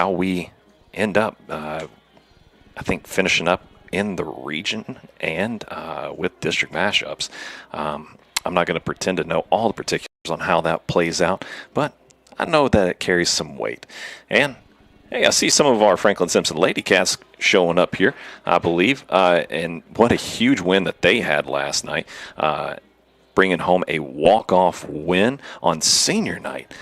how we end up, I think, finishing up in the region and with district mashups. I'm not going to pretend to know all the particulars on how that plays out, but I know that it carries some weight. And hey, I see some of our Franklin-Simpson Lady Cats showing up here, I believe, and what a huge win that they had last night, bringing home a walk-off win on senior night.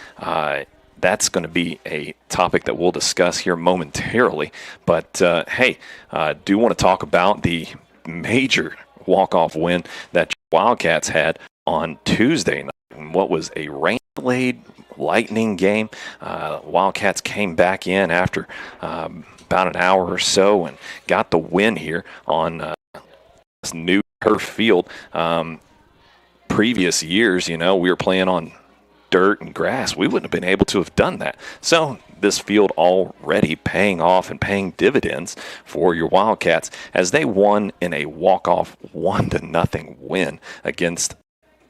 That's going to be a topic that we'll discuss here momentarily. But, hey, I do want to talk about the major walk-off win that Wildcats had on Tuesday night. What was a rain-delayed lightning game. Wildcats came back in after about an hour or so and got the win here on this new turf field. Previous years, we were playing on dirt and grass. We wouldn't have been able to have done that. So this field already paying off and paying dividends for your Wildcats as they won in a walk-off 1-0 win against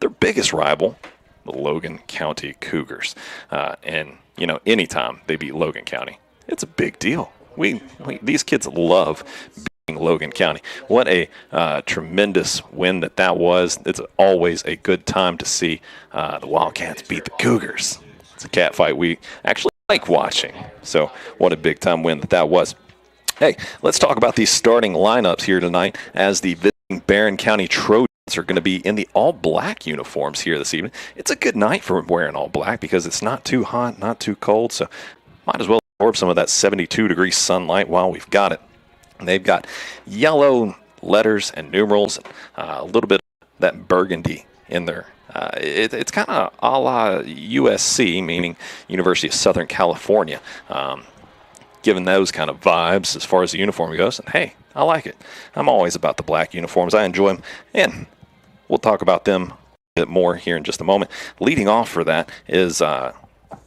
their biggest rival, the Logan County Cougars. And, anytime they beat Logan County, it's a big deal. These kids love beating Logan County. What a tremendous win that was. It's always a good time to see the Wildcats beat the Cougars. It's a cat fight we actually like watching. So what a big-time win that was. Hey, let's talk about these starting lineups here tonight as the visiting Barren County Trojans are going to be in the all-black uniforms here this evening. It's a good night for wearing all black because it's not too hot, not too cold, so might as well absorb some of that 72-degree sunlight while we've got it. And they've got yellow letters and numerals, a little bit of that burgundy in there. It's kind of a la USC, meaning University of Southern California, given those kind of vibes as far as the uniform goes. And hey, I like it. I'm always about the black uniforms. I enjoy them, and we'll talk about them a bit more here in just a moment. Leading off for that is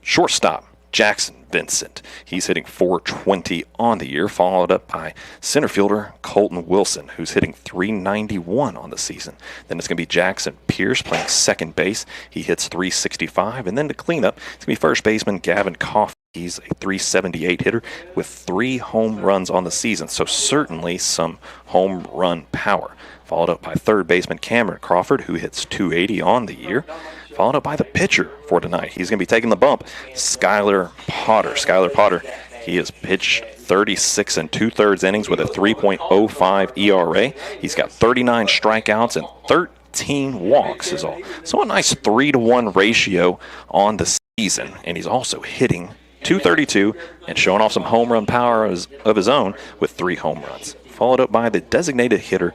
shortstop Jackson Vincent. He's hitting .420 on the year, followed up by center fielder Colton Wilson, who's hitting .391 on the season. Then it's going to be Jackson Pierce playing second base. He hits .365. And then to clean up, it's going to be first baseman Gavin Coffey. He's a .378 hitter with 3 home runs on the season, so certainly some home run power. Followed up by third baseman Cameron Crawford, who hits .280 on the year. Followed up by the pitcher for tonight. He's going to be taking the bump, Skylar Potter. Skylar Potter, he has pitched 36 2/3 innings with a 3.05 ERA. He's got 39 strikeouts and 13 walks is all. So a nice 3-to-1 ratio on the season, and he's also hitting .232 and showing off some home run power of his own with 3 home runs. Followed up by the designated hitter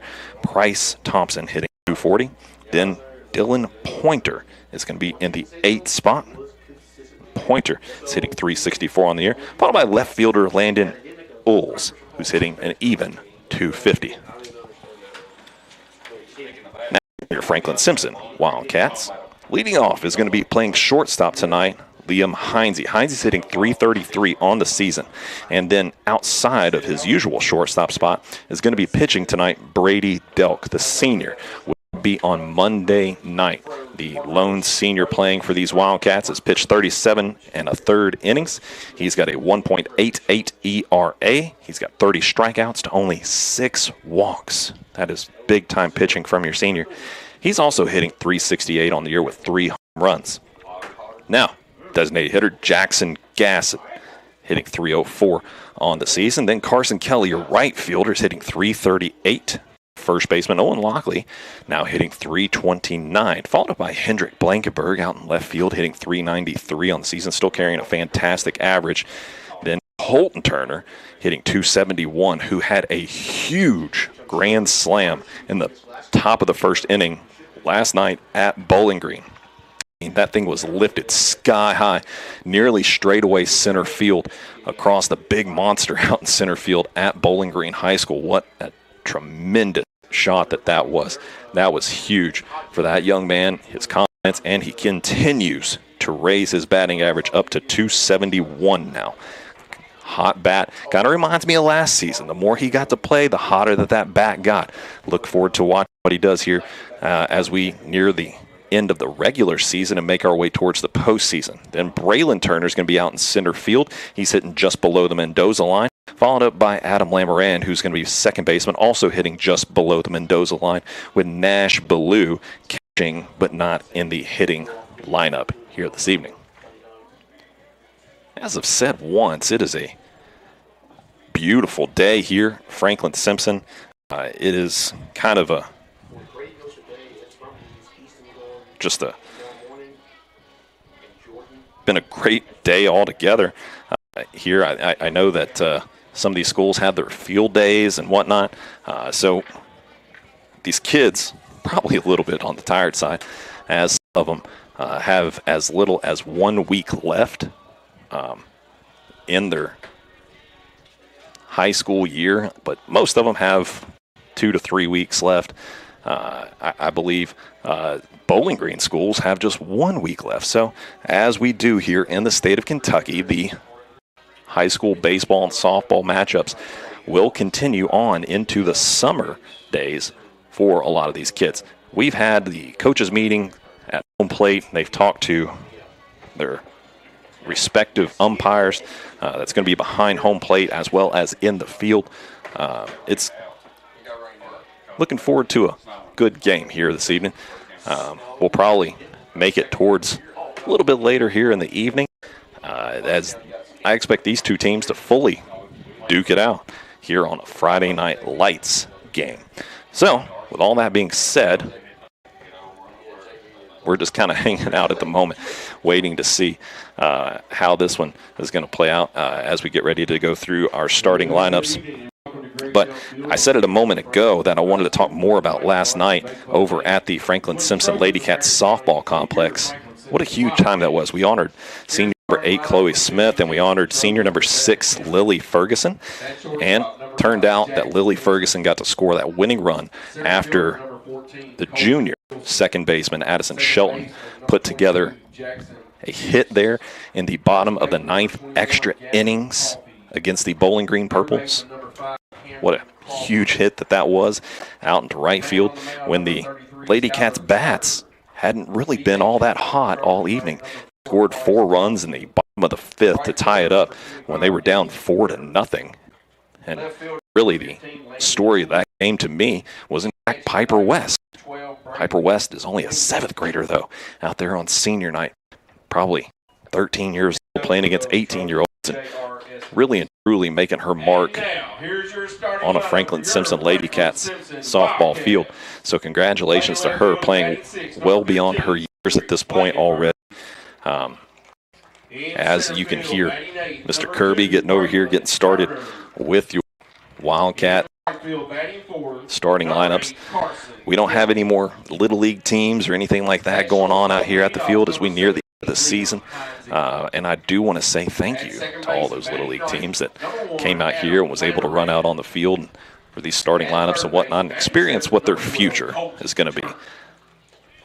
Bryce Thompson hitting .240. Then Dylan Pointer is going to be in the 8th spot. Pointer is hitting .364 on the year, followed by left fielder Landon Ulls, who's hitting an even .250. Now, your Franklin-Simpson Wildcats. Leading off is going to be playing shortstop tonight, Liam Heinze. Heinze's hitting .333 on the season. And then outside of his usual shortstop spot is going to be pitching tonight Brady Delk, the senior. Will be on Monday night. The lone senior playing for these Wildcats has pitched 37 1/3 innings. He's got a 1.88 ERA. He's got 30 strikeouts to only 6 walks. That is big-time pitching from your senior. He's also hitting .368 on the year with 3 home runs. Now, designated hitter Jackson Gassett hitting .304 on the season. Then Carson Kelly, your right fielder, is hitting .338. First baseman Owen Lockley now hitting .329, followed up by Hendrik Blankenberg out in left field hitting .393 on the season, still carrying a fantastic average. Then Holton Turner hitting .271, who had a huge grand slam in the top of the first inning last night at Bowling Green. That thing was lifted sky high, nearly straightaway center field across the big monster out in center field at Bowling Green High School. What a tremendous shot that was. That was huge for that young man, his confidence, and he continues to raise his batting average up to .271 now. Hot bat. Kind of reminds me of last season. The more he got to play, the hotter that bat got. Look forward to watching what he does here as we near the end of the regular season and make our way towards the postseason. Then Braylon Turner is going to be out in center field. He's hitting just below the Mendoza line, followed up by Adam Lamoran, who's going to be second baseman, also hitting just below the Mendoza line, with Nash Ballou catching but not in the hitting lineup here this evening. As I've said once, it is a beautiful day here, Franklin-Simpson. It is kind of been a great day altogether here. I know that some of these schools had their field days and whatnot, so these kids probably a little bit on the tired side, as some of them have as little as 1 week left in their high school year, but most of them have 2 to 3 weeks left. I believe Bowling Green schools have just 1 week left. So as we do here in the state of Kentucky, the high school baseball and softball matchups will continue on into the summer days for a lot of these kids. We've had the coaches meeting at home plate. They've talked to their respective umpires. That's going to be behind home plate as well as in the field. It's looking forward to a good game here this evening. We'll probably make it towards a little bit later here in the evening, as I expect these two teams to fully duke it out here on a Friday Night Lights game. So, with all that being said, we're just kind of hanging out at the moment, waiting to see how this one is going to play out as we get ready to go through our starting lineups. But I said it a moment ago that I wanted to talk more about last night over at the Franklin-Simpson Lady Cats softball complex. What a huge time that was. We honored senior number 8, Chloe Smith, and we honored senior number 6, Lily Ferguson. And turned out that Lily Ferguson got to score that winning run after the junior second baseman, Addison Shelton, put together a hit there in the bottom of the 9th extra innings against the Bowling Green Purples. What a huge hit that was out into right field when the Lady Cats bats hadn't really been all that hot all evening. Scored 4 runs in the bottom of the 5th to tie it up when they were down 4-0. And really the story of that game to me was in fact Piper West. Piper West is only a 7th grader, though, out there on senior night. Probably 13 years old, playing against 18-year-olds. And really and truly making her mark on a Franklin-Simpson Lady Cats softball field. So congratulations to her, playing well beyond her years at this point already. As you can hear, Mr. Kirby getting over here, getting started with your Wildcat starting lineups. We don't have any more Little League teams or anything like that going on out here at the field as we near the end of the season. And I do want to say thank you to all those Little League teams that came out here and was able to run out on the field for these starting lineups and whatnot and experience what their future is going to be.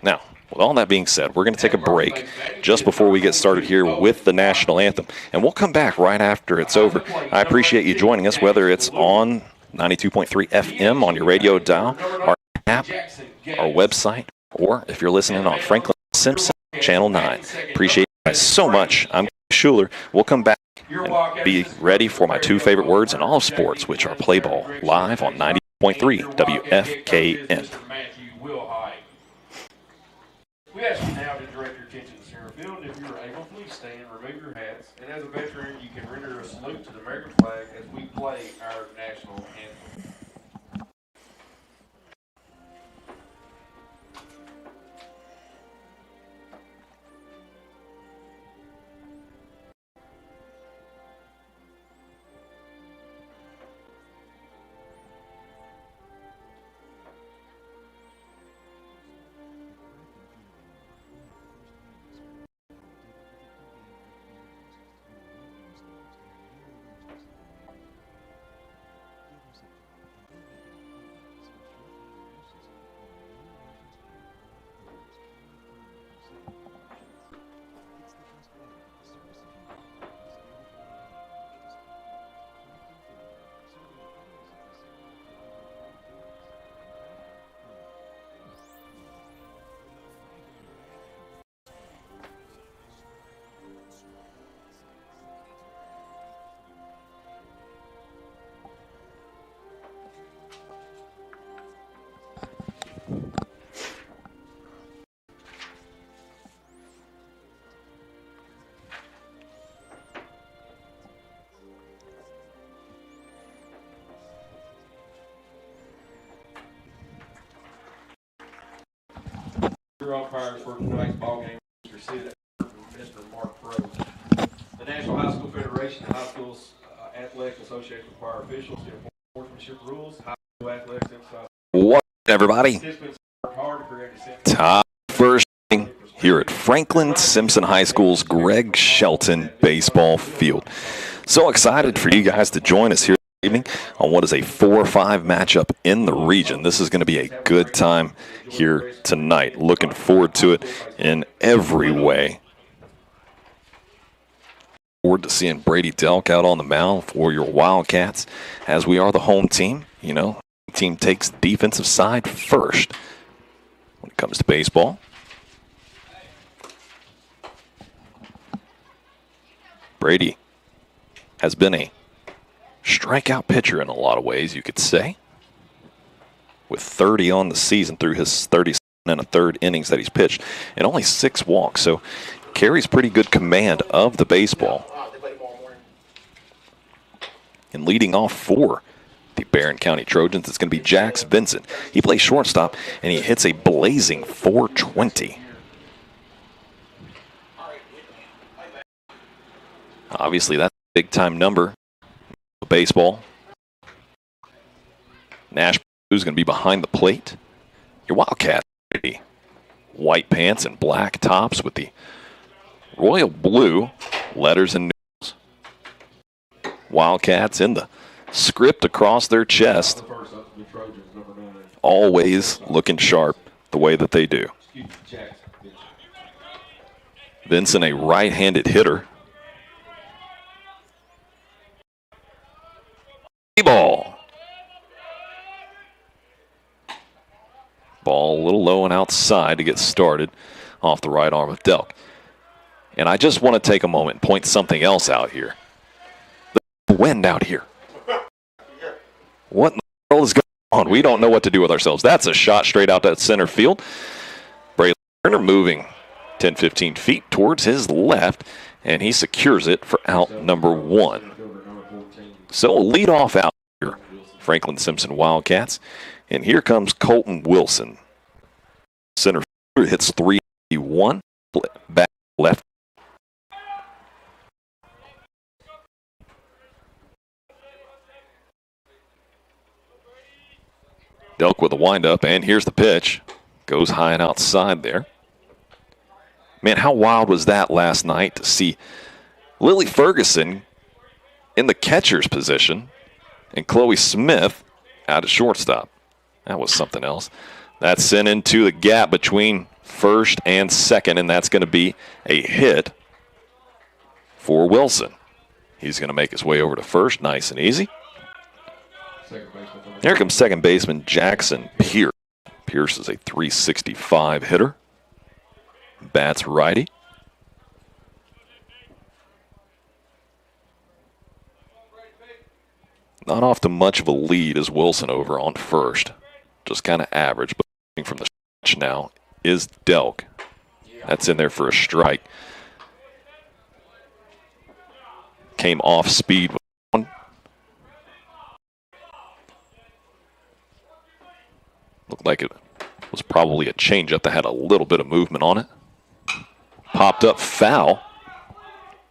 Now, with all that being said, we're going to take a break just before we get started here with the national anthem, and we'll come back right after it's over. I appreciate you joining us, whether it's on 92.3 FM on your radio dial, our app, our website, or if you're listening on Franklin-Simpson Channel 9. Appreciate you guys so much. I'm Schuler. We'll come back and be ready for my 2 favorite words in all of sports, which are play ball, live on 90.3 WFKN. We ask you now to direct your attention to center field, and if you are able, please stand and remove your hats. And as a veteran, you can render a salute to the American flag as we play our national anthem. Your umpires for tonight's ball game, Mr. Sid and Mr. Mark Pro. The National High School Federation and High Schools Athletic Association require officials to enforce sportsmanship rules. High school athletics emphasize. What, everybody? Top first inning here at Franklin-Simpson High School's Greg Shelton baseball field. So excited for you guys to join us here this evening on what is a 4-5 matchup in the region. This is going to be a good time here tonight. Looking forward to it in every way. Forward to seeing Brady Delk out on the mound for your Wildcats, as we are the home team. You know, the team takes the defensive side first when it comes to baseball. Brady has been a strikeout pitcher in a lot of ways, you could say, with 30 on the season through his 37 and a third innings that he's pitched, and only 6 walks. So carries pretty good command of the baseball. And leading off for the Barren County Trojans, it's going to be Jax Vincent. He plays shortstop, and he hits a blazing .420. Obviously, that's a big-time number. Baseball. Nash who's going to be behind the plate. Your Wildcats, white pants and black tops with the royal blue letters and numerals. Wildcats in the script across their chest. Always looking sharp the way that they do. Vincent, a right-handed hitter. Ball. Ball a little low and outside to get started off the right arm of Delk. And I just want to take a moment and point something else out here. The wind out here. What in the world is going on? We don't know what to do with ourselves. That's a shot straight out to center field. Braylon Turner moving 10, 15 feet towards his left, and he secures it for out number 1. So lead off out here, Franklin-Simpson Wildcats. And here comes Colton Wilson. Center fielder hits .381, back left. Delk with a windup, and here's the pitch. Goes high and outside there. Man, how wild was that last night to see Lily Ferguson in the catcher's position and Chloe Smith out at shortstop. That was something else. That's sent into the gap between first and second, and that's going to be a hit for Wilson. He's going to make his way over to first, nice and easy. Here comes second baseman Jackson Pierce. Pierce is a .365 hitter. Bats righty. Not off to much of a lead as Wilson over on first. Just kind of average, but from the stretch now is Delk. That's in there for a strike. Came off speed with one. Looked like it was probably a changeup that had a little bit of movement on it. Popped up foul.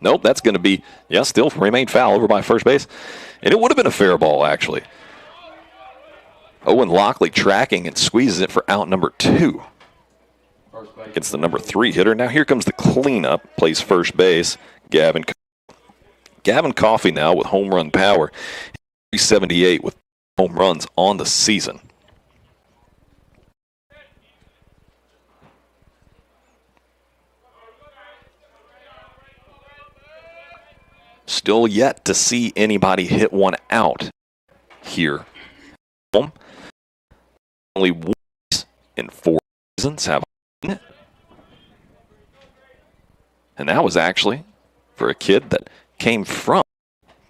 Nope, that's going to be, still remain foul over by first base. And it would have been a fair ball, actually. Owen Lockley tracking and squeezes it for out number 2. Against the number 3 hitter. Now here comes the cleanup. Plays first base. Gavin Coffey now with home run power. 378 with home runs on the season. Still yet to see anybody hit one out here. Only once in 4 seasons have it. And that was actually for a kid that came from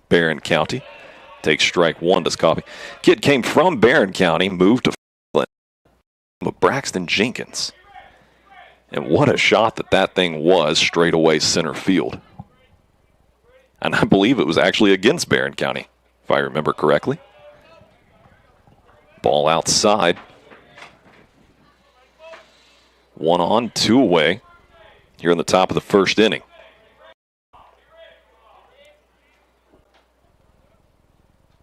Barren County. Takes strike 1, does Coffey. Kid came from Barren County, moved to Franklin, Braxton Jenkins. And what a shot that thing was straight away center field. And I believe it was actually against Barren County, if I remember correctly. Ball outside. 1 on, 2 away here in the top of the first inning.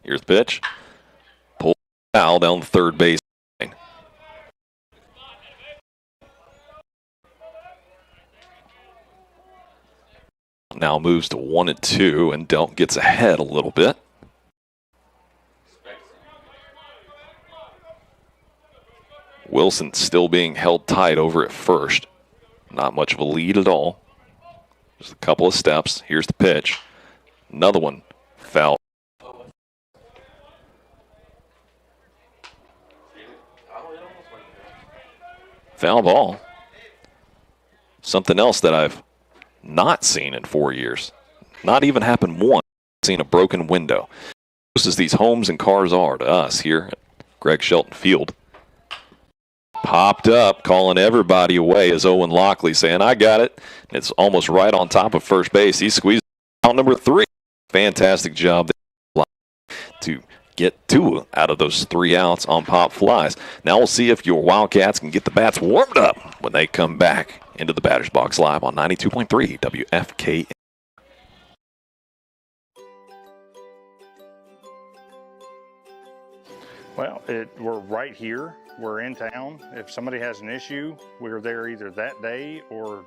Here's the pitch. Pull foul down the third base line. Now moves to 1-2, and Delk gets ahead a little bit. Wilson still being held tight over at first. Not much of a lead at all. Just a couple of steps. Here's the pitch. Another one. Foul. Foul ball. Something else that I've not seen in 4 years. Not even happened once. Seen a broken window. Just as these homes and cars are to us here at Greg Shelton Field. Popped up, calling everybody away as Owen Lockley saying, I got it. It's almost right on top of first base. He squeezed out number 3. Fantastic job to get 2 out of those 3 outs on pop flies. Now we'll see if your Wildcats can get the bats warmed up when they come back into the batter's box live on 92.3 WFK. Well, we're right here. We're in town. If somebody has an issue, we're there either that day or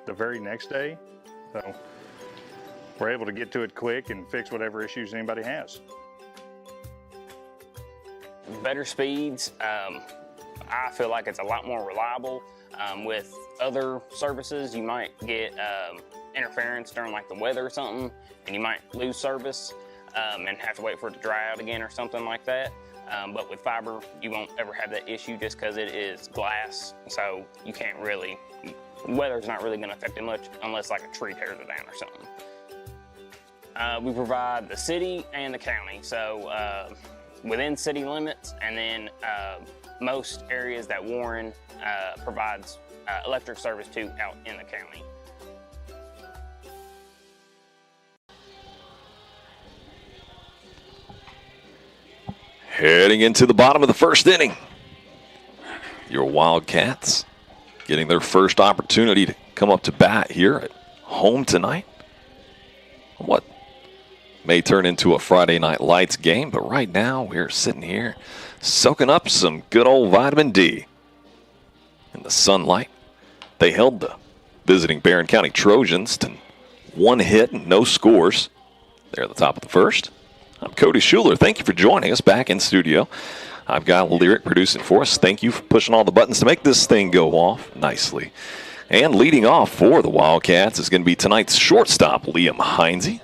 the very next day. So we're able to get to it quick and fix whatever issues anybody has. Better speeds. I feel like it's a lot more reliable. With other services, you might get interference during like the weather or something, and you might lose service and have to wait for it to dry out again or something like that. But with fiber, you won't ever have that issue just because it is glass, so you can't really, weather's not really going to affect it much unless like a tree tears it down or something. We provide the city and the county, so within city limits, and then most areas that Warren provides electric service to out in the county. Heading into the bottom of the first inning. Your Wildcats getting their first opportunity to come up to bat here at home tonight. What may turn into a Friday Night Lights game, but right now we're sitting here soaking up some good old vitamin D in the sunlight. They held the visiting Barren County Trojans to 1 hit and no scores. There at the top of the first. I'm Cody Schuler. Thank you for joining us back in studio. I've got Lyric producing for us. Thank you for pushing all the buttons to make this thing go off nicely. And leading off for the Wildcats is going to be tonight's shortstop, Liam Heinze.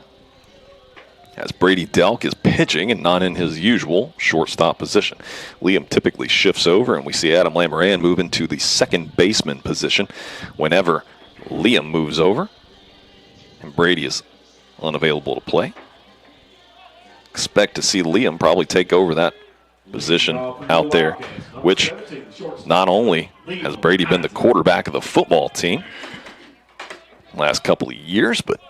As Brady Delk is pitching and not in his usual shortstop position. Liam typically shifts over, and we see Adam Lamoran move into the second baseman position whenever Liam moves over. And Brady is unavailable to play. Expect to see Liam probably take over that position out there, which not only has Brady been the quarterback of the football team last couple of years, but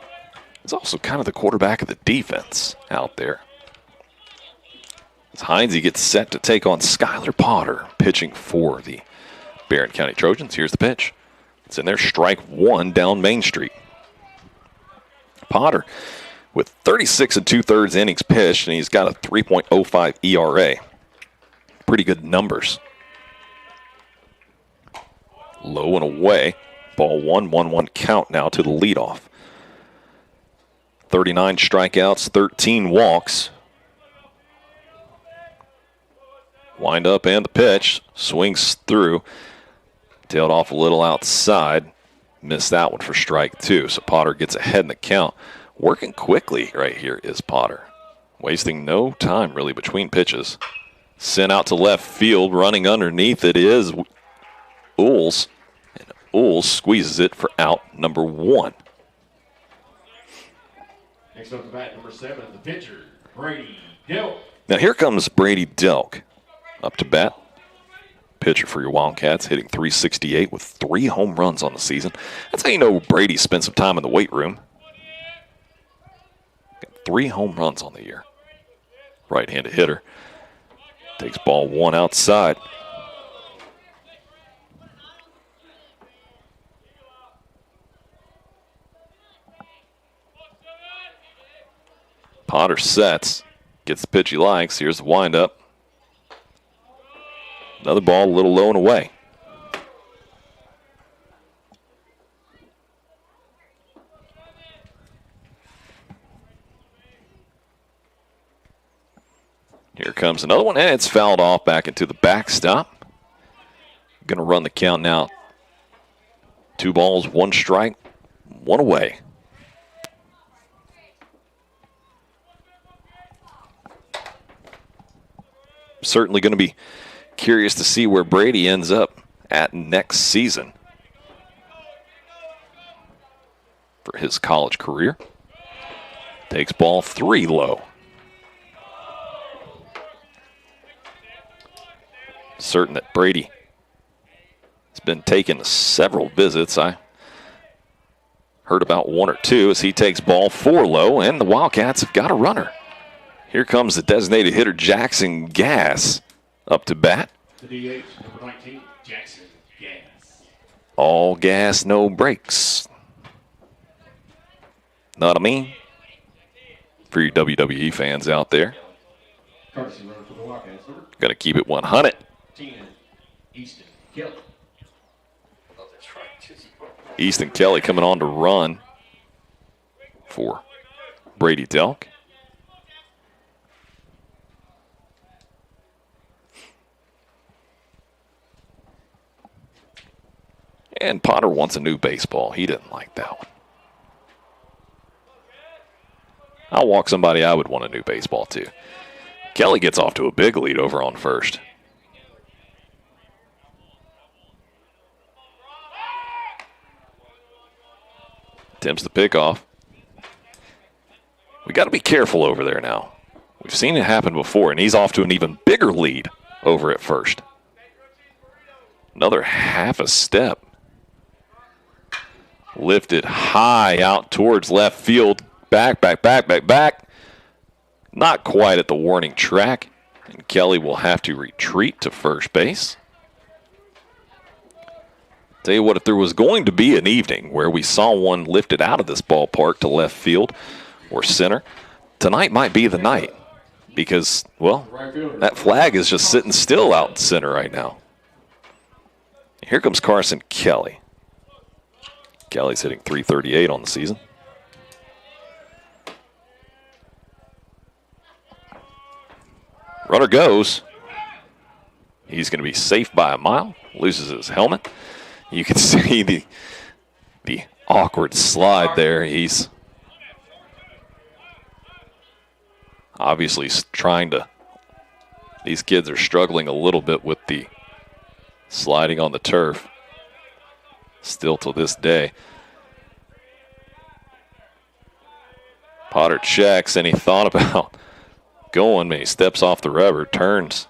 he's also kind of the quarterback of the defense out there. As Heinze gets set to take on Skylar Potter, pitching for the Barren County Trojans. Here's the pitch. It's in there, strike 1 down Main Street. Potter with 36 2/3 innings pitched, and he's got a 3.05 ERA. Pretty good numbers. Low and away. Ball 1-1-1 count now to the leadoff. 39 strikeouts, 13 walks. Wind up and the pitch. Swings through. Tailed off a little outside. Missed that one for strike 2. So Potter gets ahead in the count. Working quickly right here is Potter. Wasting no time really between pitches. Sent out to left field. Running underneath it is Ools. And Ools squeezes it for out number 1. Next up to bat, number 7, the pitcher, Brady Delk. Now here comes Brady Delk up to bat. Pitcher for your Wildcats, hitting .368 with 3 home runs on the season. That's how you know Brady spent some time in the weight room. Got 3 home runs on the year. Right-handed hitter. Takes ball 1 outside. Potter sets, gets the pitch he likes. Here's the windup. Another ball a little low and away. Here comes another one, and it's fouled off back into the backstop. Going to run the count now. 2 balls, 1 strike, 1 away. Certainly going to be curious to see where Brady ends up at next season for his college career. Takes ball 3 low. Certain that Brady has been taking several visits. I heard about 1 or 2 as he takes ball 4 low, and the Wildcats have got a runner. Here comes the designated hitter, Jackson Gass, up to bat. The DH, number 19, Jackson Gass. All gas, no brakes. Know what I mean? For you WWE fans out there. Courtesy runner for the Wildcats, number Going to keep it 100. 10, Easton Kelly. Easton Kelly coming on to run for Brady Delk. And Potter wants a new baseball. He didn't like that one. I'll walk somebody I would want a new baseball too. Kelly gets off to a big lead over on first. Attempts the pickoff. We got to be careful over there now. We've seen it happen before, and he's off to an even bigger lead over at first. Another half a step. Lifted high out towards left field. Back. Not quite at the warning track. And Kelly will have to retreat to first base. Tell you what, if there was going to be an evening where we saw one lifted out of this ballpark to left field or center, tonight might be the night. Because, well, that flag is just sitting still out in center right now. Here comes Carson Kelly. Kelly's hitting .338 on the season. Runner goes. He's going to be safe by a mile. Loses his helmet. You can see the awkward slide there. He's obviously trying to. These kids are struggling a little bit with the sliding on the turf. Still to this day. Potter checks, and he thought about going, but he steps off the rubber, turns.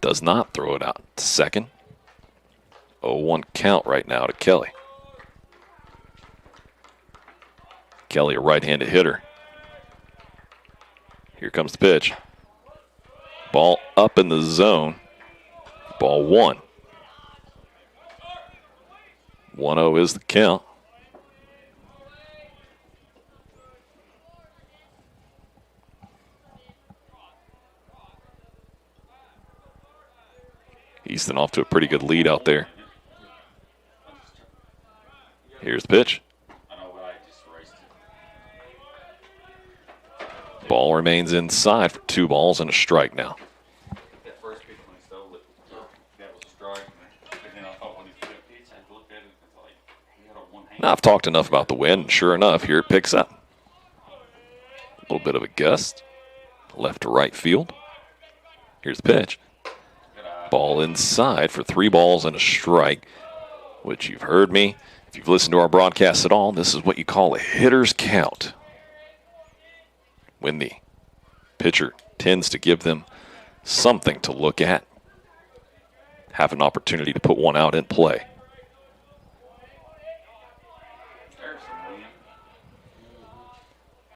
Does not throw it out to second. 0-1 count right now to Kelly. Kelly, a right-handed hitter. Here comes the pitch. Ball up in the zone. Ball 1. 1-0 is the count. Easton off to a pretty good lead out there. Here's the pitch. Ball remains inside for 2 balls and a strike now. Now I've talked enough about the wind, and sure enough, here it picks up. A little bit of a gust. Left to right field. Here's the pitch. Ball inside for 3 balls and a strike, which you've heard me. If you've listened to our broadcast at all, this is what you call a hitter's count. When the pitcher tends to give them something to look at, have an opportunity to put one out in play.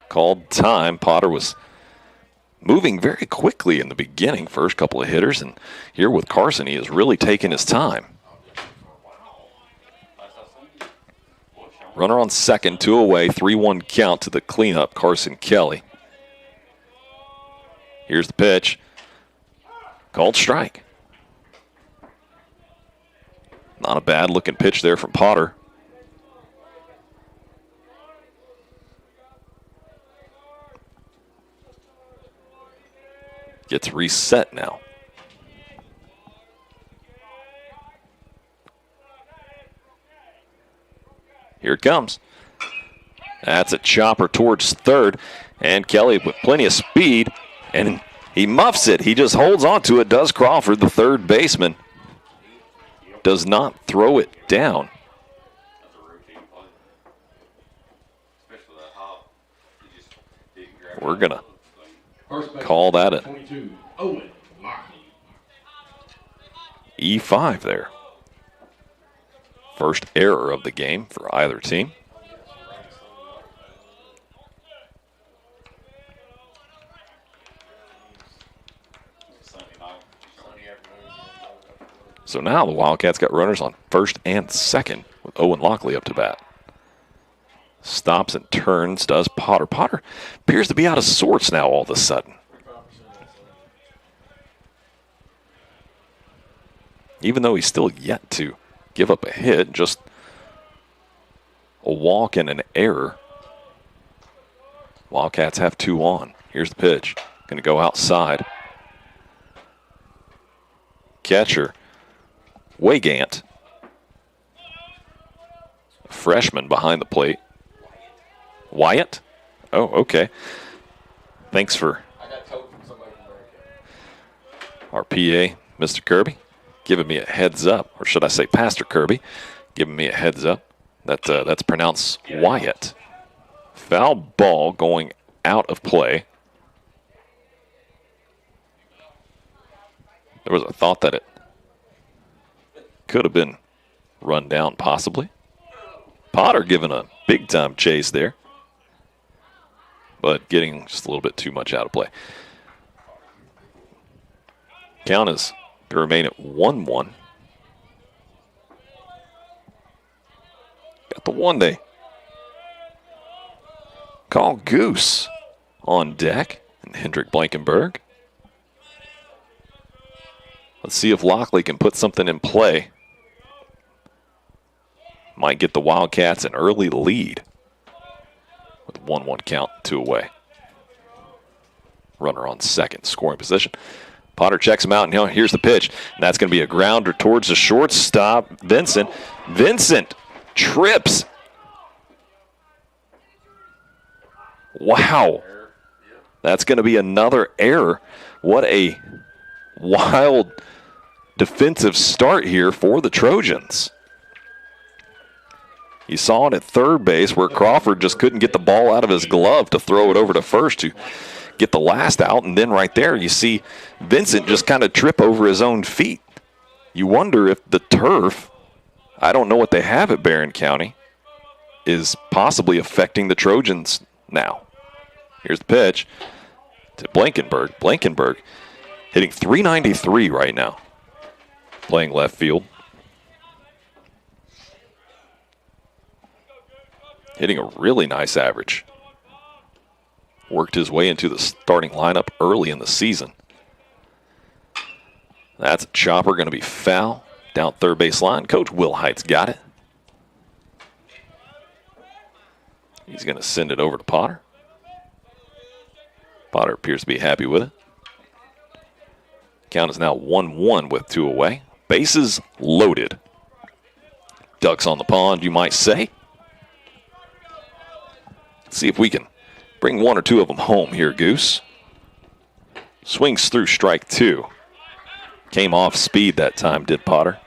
Called time. Potter was moving very quickly in the beginning, first couple of hitters, and here with Carson, he has really taken his time. Runner on second, 2 away, 3-1 count to the cleanup, Carson Kelly. Here's the pitch. Called strike. Not a bad looking pitch there from Potter. Gets reset now. Here it comes. That's a chopper towards third. And Kelly with plenty of speed. And he muffs it. He just holds on to it. Does Crawford, the third baseman. Does not throw it down. We're going to call that an E5 there. First error of the game for either team. So now the Wildcats got runners on first and second with Owen Lockley up to bat. Stops and turns, does Potter. Potter appears to be out of sorts now all of a sudden. Even though he's still yet to give up a hit, just a walk and an error. Wildcats have 2 on. Here's the pitch. Going to go outside. Catcher, Wygant. Freshman behind the plate. Wyatt? Oh, okay. Thanks for our PA, Mr. Kirby, giving me a heads up, or should I say Pastor Kirby, giving me a heads up. That's pronounced Wyatt. Foul ball going out of play. There was a thought that it could have been run down possibly. Potter giving a big-time chase there, but getting just a little bit too much out of play. Count is to remain at 1-1. Got the one day. Call Goose on deck, and Hendrik Blankenberg. Let's see if Lockley can put something in play. Might get the Wildcats an early lead with 1-1 count, 2 away. Runner on second, scoring position. Potter checks him out, and now here's the pitch. And that's going to be a grounder towards the shortstop, Vincent. Vincent trips. Wow. That's going to be another error. What a wild defensive start here for the Trojans. You saw it at third base where Crawford just couldn't get the ball out of his glove to throw it over to first to get the last out. And then right there you see Vincent just kind of trip over his own feet. You wonder if the turf, I don't know what they have at Barren County, is possibly affecting the Trojans now. Here's the pitch to Blankenberg. Blankenberg hitting .393 right now, playing left field. Hitting a really nice average. Worked his way into the starting lineup early in the season. That's a chopper, going to be foul. Down third base line. Coach Will Height's got it. He's going to send it over to Potter. Potter appears to be happy with it. Count is now 1-1 with 2 away. Bases loaded. Ducks on the pond, you might say. See if we can bring 1 or 2 of them home here, Goose. Swings through strike 2. Came off speed that time, did Potter.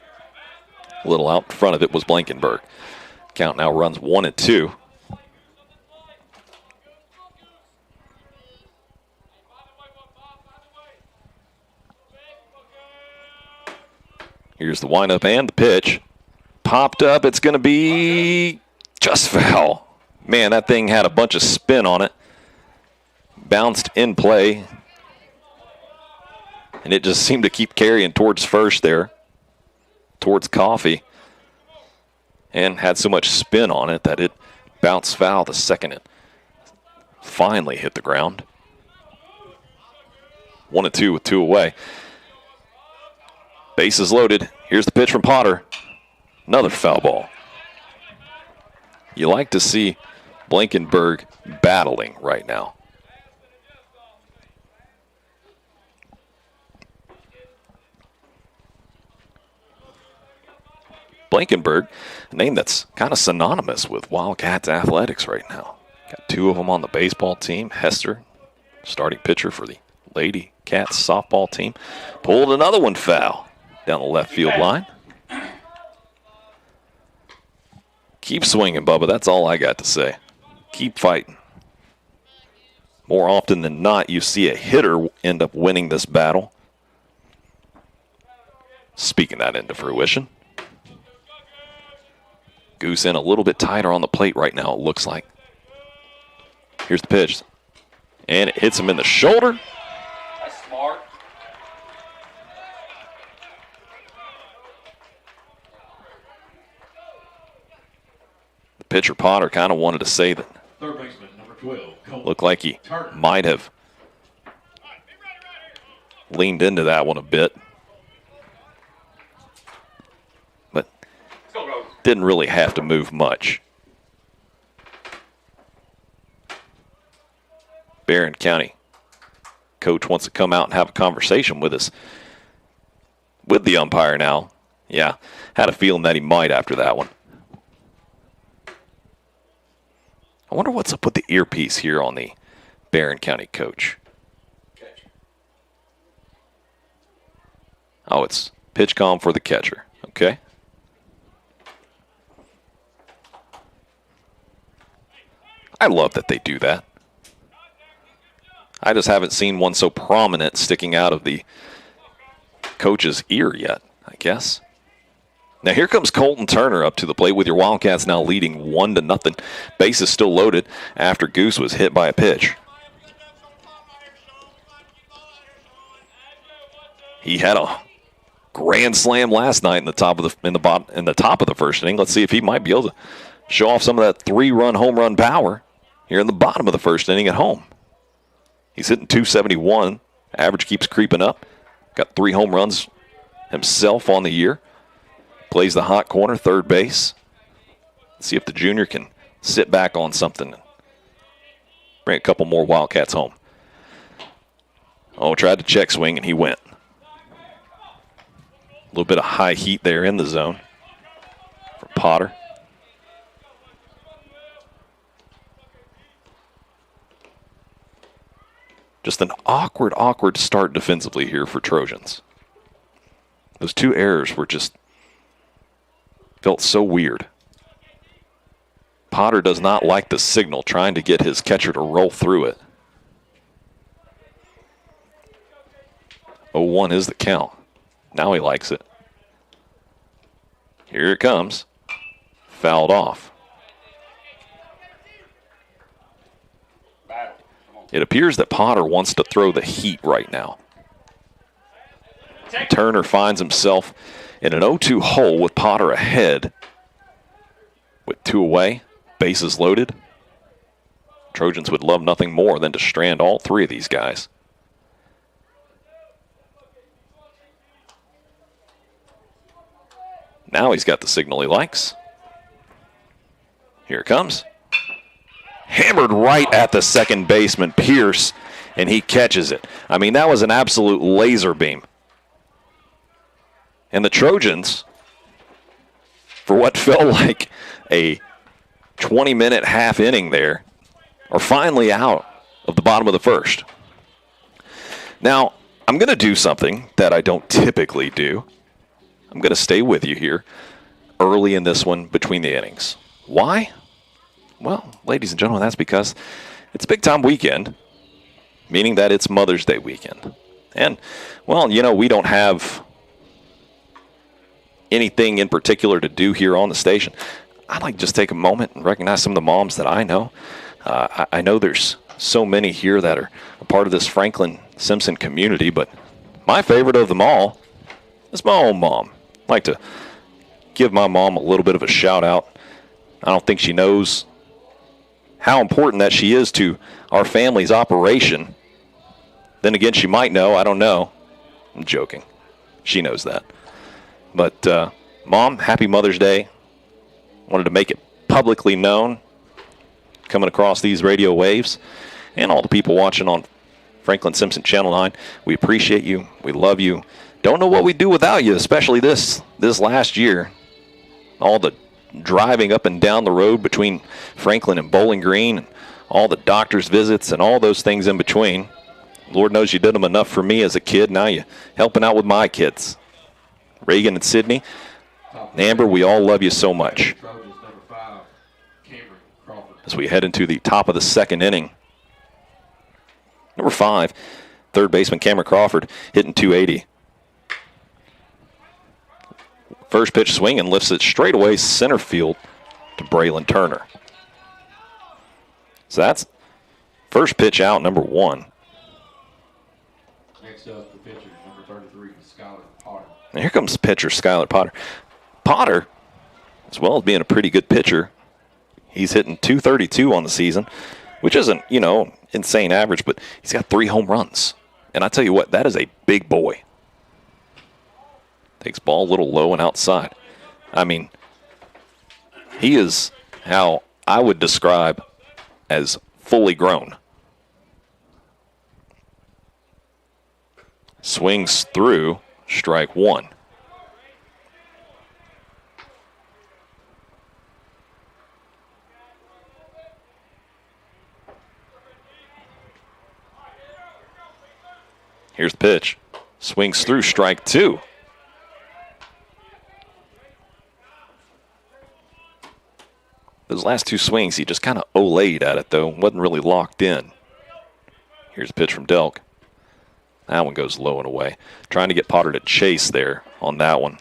A little out in front of it was Blankenberg. Count now runs 1-2. Here's the windup and the pitch. Popped up. It's going to be just foul. Man, that thing had a bunch of spin on it. Bounced in play. And it just seemed to keep carrying towards first there. Towards Coffee. and had so much spin on it that it bounced foul the second it finally hit the ground. 1-2 with 2 away. Bases loaded. Here's the pitch from Potter. Another foul ball. You like to see Blankenberg battling right now. Blankenberg, a name that's kind of synonymous with Wildcats athletics right now. Got 2 of them on the baseball team. Hester, starting pitcher for the Lady Cats softball team, pulled another one foul down the left field line. Keep swinging, Bubba. That's all I got to say. Keep fighting. More often than not, you see a hitter end up winning this battle. Speaking that into fruition. Goose in a little bit tighter on the plate right now, it looks like. Here's the pitch. And it hits him in the shoulder. That's smart. The pitcher Potter kind of wanted to say that. Third baseman, number 12. Cole. Looked like he might have leaned into that one a bit. But didn't really have to move much. Barren County coach wants to come out and have a conversation with us, with the umpire now. Yeah, had a feeling that he might after that one. I wonder what's up with the earpiece here on the Barren County coach. Oh, it's pitch calm for the catcher. Okay. I love that they do that. I just haven't seen one so prominent sticking out of the coach's ear yet, I guess. Now here comes Colton Turner up to the plate with your Wildcats now leading 1-0. Base is still loaded after Goose was hit by a pitch. He had a grand slam last night in the top of the first inning. Let's see if he might be able to show off some of that 3-run home run power here in the bottom of the first inning at home. He's hitting .271. Average keeps creeping up. Got 3 home runs himself on the year. Plays the hot corner, third base. Let's see if the junior can sit back on something and bring a couple more Wildcats home. Oh, tried to check swing, and he went. A little bit of high heat there in the zone from Potter. Just an awkward start defensively here for Trojans. Those 2 errors were just felt so weird. Potter does not like the signal, trying to get his catcher to roll through it. 0-1 is the count. Now he likes it. Here it comes. Fouled off. It appears that Potter wants to throw the heat right now. Turner finds himself in an 0-2 hole with Potter ahead. With 2 away, bases loaded. Trojans would love nothing more than to strand all 3 of these guys. Now he's got the signal he likes. Here it comes. Hammered right at the second baseman, Pierce, and he catches it. I mean, that was an absolute laser beam. And the Trojans, for what felt like a 20-minute half inning there, are finally out of the bottom of the first. Now, I'm going to do something that I don't typically do. I'm going to stay with you here early in this one between the innings. Why? Well, ladies and gentlemen, that's because it's a big-time weekend, meaning that it's Mother's Day weekend. And, well, you know, we don't have anything in particular to do here on the station. I'd like to just take a moment and recognize some of the moms that I know. I know there's so many here that are a part of this Franklin-Simpson community, but my favorite of them all is my own mom. I'd like to give my mom a little bit of a shout out. I don't think she knows how important that she is to our family's operation. Then again, she might know. I don't know. I'm joking. She knows that. But, Mom, happy Mother's Day. Wanted to make it publicly known coming across these radio waves. And all the people watching on Franklin-Simpson Channel 9, we appreciate you. We love you. Don't know what we'd do without you, especially this last year. All the driving up and down the road between Franklin and Bowling Green, and all the doctor's visits and all those things in between. Lord knows you did them enough for me as a kid. Now you're helping out with my kids. Reagan and Sydney, Amber, we all love you so much. Trojans, number 5, Cameron Crawford. As we head into the top of the second inning. Number 5, third baseman Cameron Crawford, hitting .280. First pitch swing and lifts it straight away center field to Braylon Turner. So that's first pitch out, number 1. Next up, the pitcher, number 33, Skylar Potter. And here comes pitcher Skylar Potter. Potter, as well as being a pretty good pitcher, he's hitting .232 on the season, which isn't, insane average, but he's got 3 home runs. And I tell you what, that is a big boy. Takes ball a little low and outside. I mean, he is how I would describe as fully grown. Swings through, strike 1. Here's the pitch. Swings through, strike 2. Those last 2 swings, he just kind of olayed at it, though. Wasn't really locked in. Here's a pitch from Delk. That one goes low and away. Trying to get Potter to chase there on that one.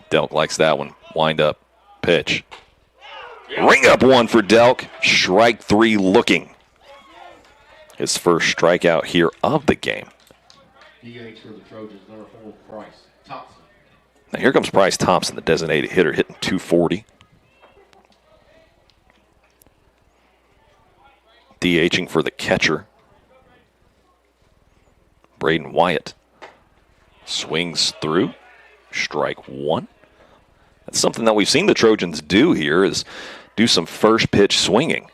Delk likes that one. Wind up. Pitch. Ring up one for Delk. Strike 3 looking. His first strikeout here of the game. DH for the Trojans, number 4, Bryce Thompson. Now here comes Bryce Thompson, the designated hitter, hitting .240. DHing for the catcher, Braden Wyatt. Swings through, strike 1. That's something that we've seen the Trojans do here, is do some first pitch swinging.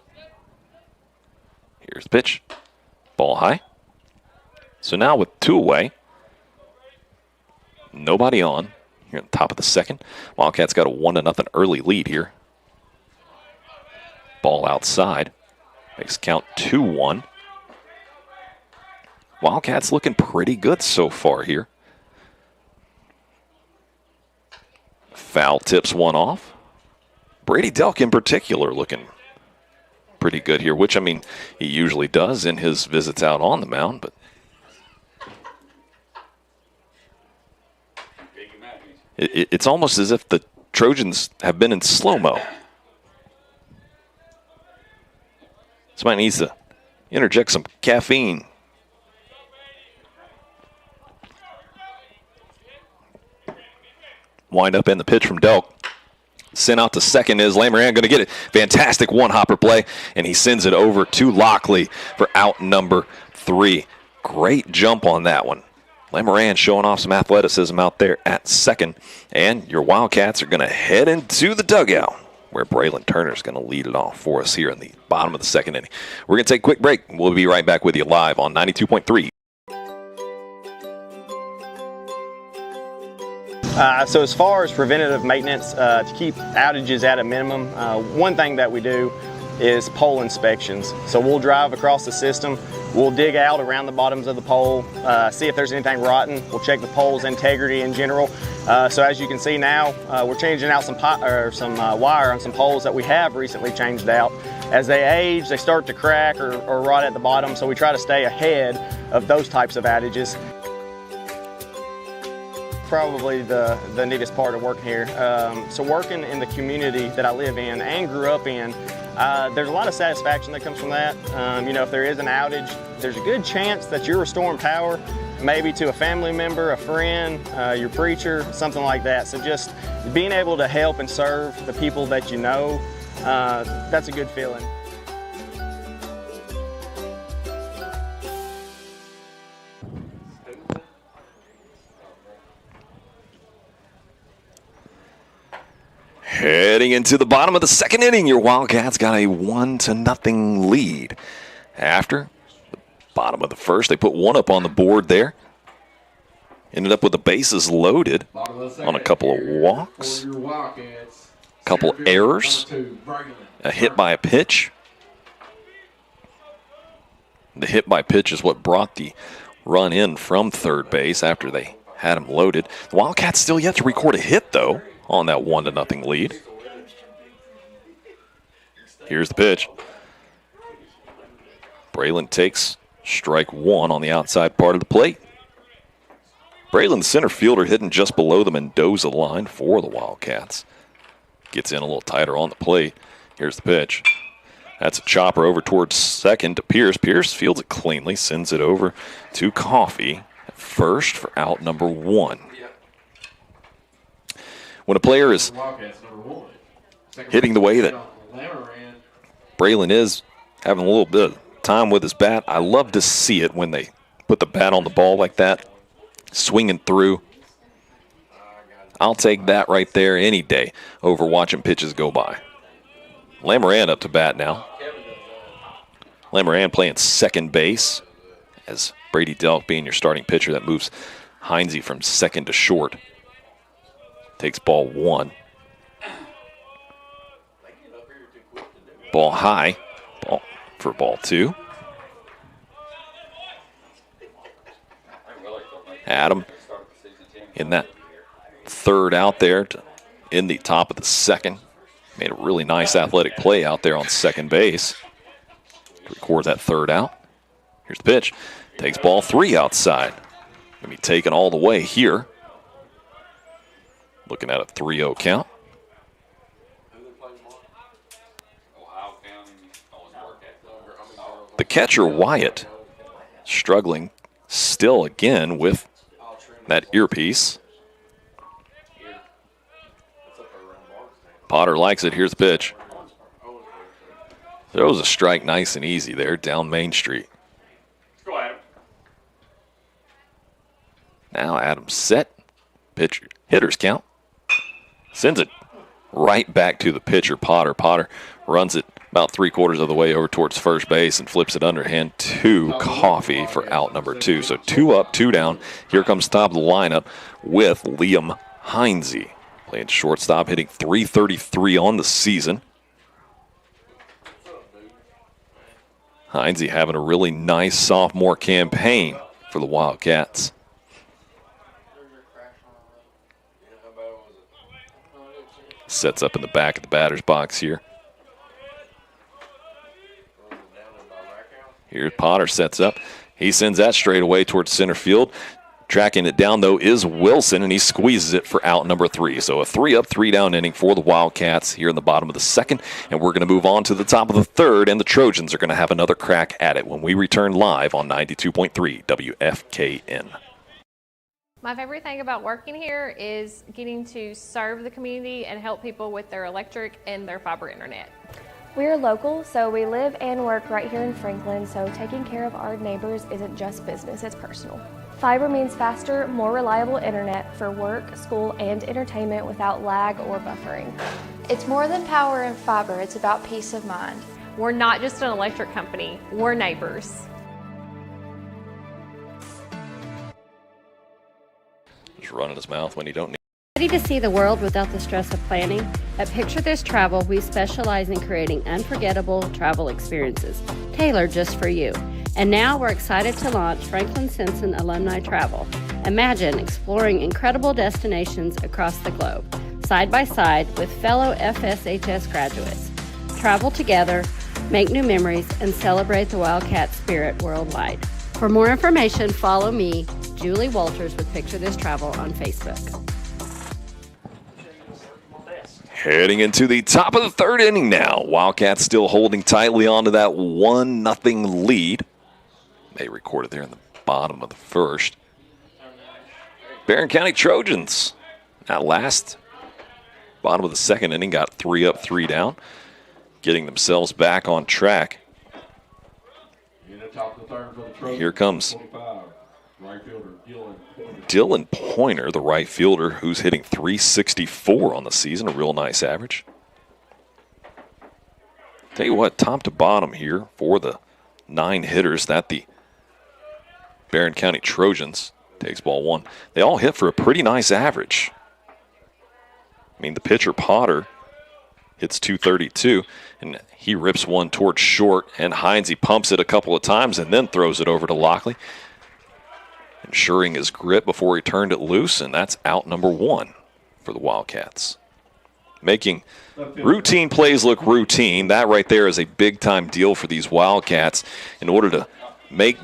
Here's the pitch, ball high. So now with 2 away, nobody on here at the top of the second. Wildcats got a 1-0 early lead here. Ball outside. Makes count 2-1. Wildcats looking pretty good so far here. Foul tips one off. Brady Delk in particular looking pretty good here, which, I mean, he usually does in his visits out on the mound, but it's almost as if the Trojans have been in slow-mo. Somebody needs to interject some caffeine. Wind up in the pitch from Delk. Sent out to second is Lamoran going to get it. Fantastic one-hopper play, and he sends it over to Lockley for out number 3. Great jump on that one. Lamoran showing off some athleticism out there at second. And your Wildcats are going to head into the dugout, where Braylon Turner is going to lead it off for us here in the bottom of the second inning. We're going to take a quick break. We'll be right back with you live on 92.3. So as far as preventative maintenance, to keep outages at a minimum, one thing that we do is pole inspections. So we'll drive across the system, we'll dig out around the bottoms of the pole, see if there's anything rotten, we'll check the pole's integrity in general. So as you can see now, we're changing out some wire on some poles that we have recently changed out. As they age, they start to crack or rot at the bottom, so we try to stay ahead of those types of outages. Probably the neatest part of working here. So working in the community that I live in and grew up in, There's a lot of satisfaction that comes from that. You know, if there is an outage, there's a good chance that you're restoring power, maybe to a family member, a friend, your preacher, something like that. So just being able to help and serve the people that you know, that's a good feeling. Heading into the bottom of the second inning, your Wildcats got a 1-0 lead. After the bottom of the first, they put one up on the board there. Ended up with the bases loaded on a couple of walks, a couple errors, a hit by a pitch. The hit by pitch is what brought the run in from third base after they had him loaded. The Wildcats still yet to record a hit, though, on that 1-0 lead. Here's the pitch. Braylon takes strike one on the outside part of the plate. Braylon, the center fielder, hitting just below the Mendoza line for the Wildcats. Gets in a little tighter on the plate. Here's the pitch. That's a chopper over towards second to Pierce. Pierce fields it cleanly, sends it over to Coffee at first for out number one. When a player is hitting the way that Braylon is, having a little bit of time with his bat, I love to see it when they put the bat on the ball like that, swinging through. I'll take that right there any day over watching pitches go by. Lamoran up to bat now. Lamoran playing second base as Brady Delk being your starting pitcher that moves Heinze from second to short. Takes ball one. Ball high. Ball for ball two. Adam in that third out there to in the top of the second. Made a really nice athletic play out there on second base. Record that third out. Here's the pitch. Takes ball three outside. Going to be taken all the way here. Looking at a 3-0 count. The catcher, Wyatt, struggling still again with that earpiece. Potter likes it. Here's the pitch. Throws a strike nice and easy there down Main Street. Go Adam. Now Adam's set. Pitcher, hitter's count. Sends it right back to the pitcher, Potter. Potter runs it about 3/4 of the way over towards first base and flips it underhand to Coffee for out number two. So 2 up, 2 down. Here comes top of the lineup with Liam Heinze. Playing shortstop, hitting .333 on the season. Heinze having a really nice sophomore campaign for the Wildcats. Sets up in the back of the batter's box here. Here Potter sets up. He sends that straight away towards center field. Tracking it down, though, is Wilson, and he squeezes it for out number 3. So a 3 up, 3 down inning for the Wildcats here in the bottom of the second. And we're going to move on to the top of the third, and the Trojans are going to have another crack at it when we return live on 92.3 WFKN. My favorite thing about working here is getting to serve the community and help people with their electric and their fiber internet. We're local, so we live and work right here in Franklin, so taking care of our neighbors isn't just business, it's personal. Fiber means faster, more reliable internet for work, school, and entertainment without lag or buffering. It's more than power and fiber, it's about peace of mind. We're not just an electric company, we're neighbors. Just running his mouth when you don't need. Ready to see the world without the stress of planning? At Picture This Travel, we specialize in creating unforgettable travel experiences, tailored just for you. And now we're excited to launch Franklin-Simpson Alumni Travel. Imagine exploring incredible destinations across the globe, side by side with fellow FSHS graduates. Travel together, make new memories, and celebrate the Wildcat spirit worldwide. For more information, follow me, Julie Walters with Picture This Travel on Facebook. Heading into the top of the third inning now. Wildcats still holding tightly onto that 1-0 lead. They recorded there in the bottom of the first. Barren County Trojans, at last, bottom of the second inning, got 3 up, 3 down, getting themselves back on track. Here comes Dylan Pointer, the right fielder, who's hitting .364 on the season, a real nice average. Tell you what, top to bottom here for the 9 hitters that the Barren County Trojans takes ball 1. They all hit for a pretty nice average. I mean, the pitcher Potter hits .232, and he rips one towards short, and Hines, he pumps it a couple of times and then throws it over to Lockley, ensuring his grip before he turned it loose, and that's out number 1 for the Wildcats. Making routine plays look routine. That right there is a big-time deal for these Wildcats in order to make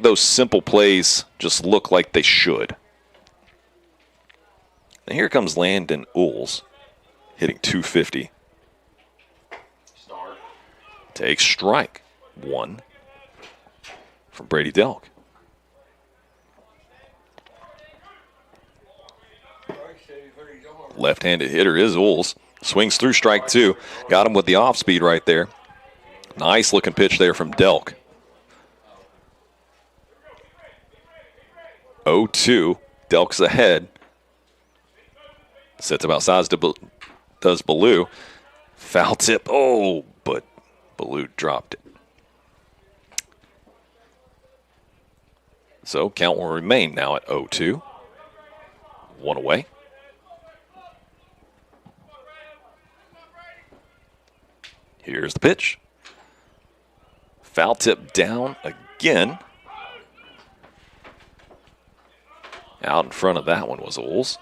those simple plays just look like they should. And here comes Landon Uhls, hitting .250. Takes strike 1 from Brady Delk. Left-handed hitter is Uhls. Swings through strike 2. Got him with the off-speed right there. Nice looking pitch there from Delk. 0-2. Delk's ahead. Sets him outside, does Ballou. Foul tip. Oh, but Ballou dropped it. So count will remain now at 0-2. 1 away. Here's the pitch. Foul tip down again. Out in front of that one was Uhls.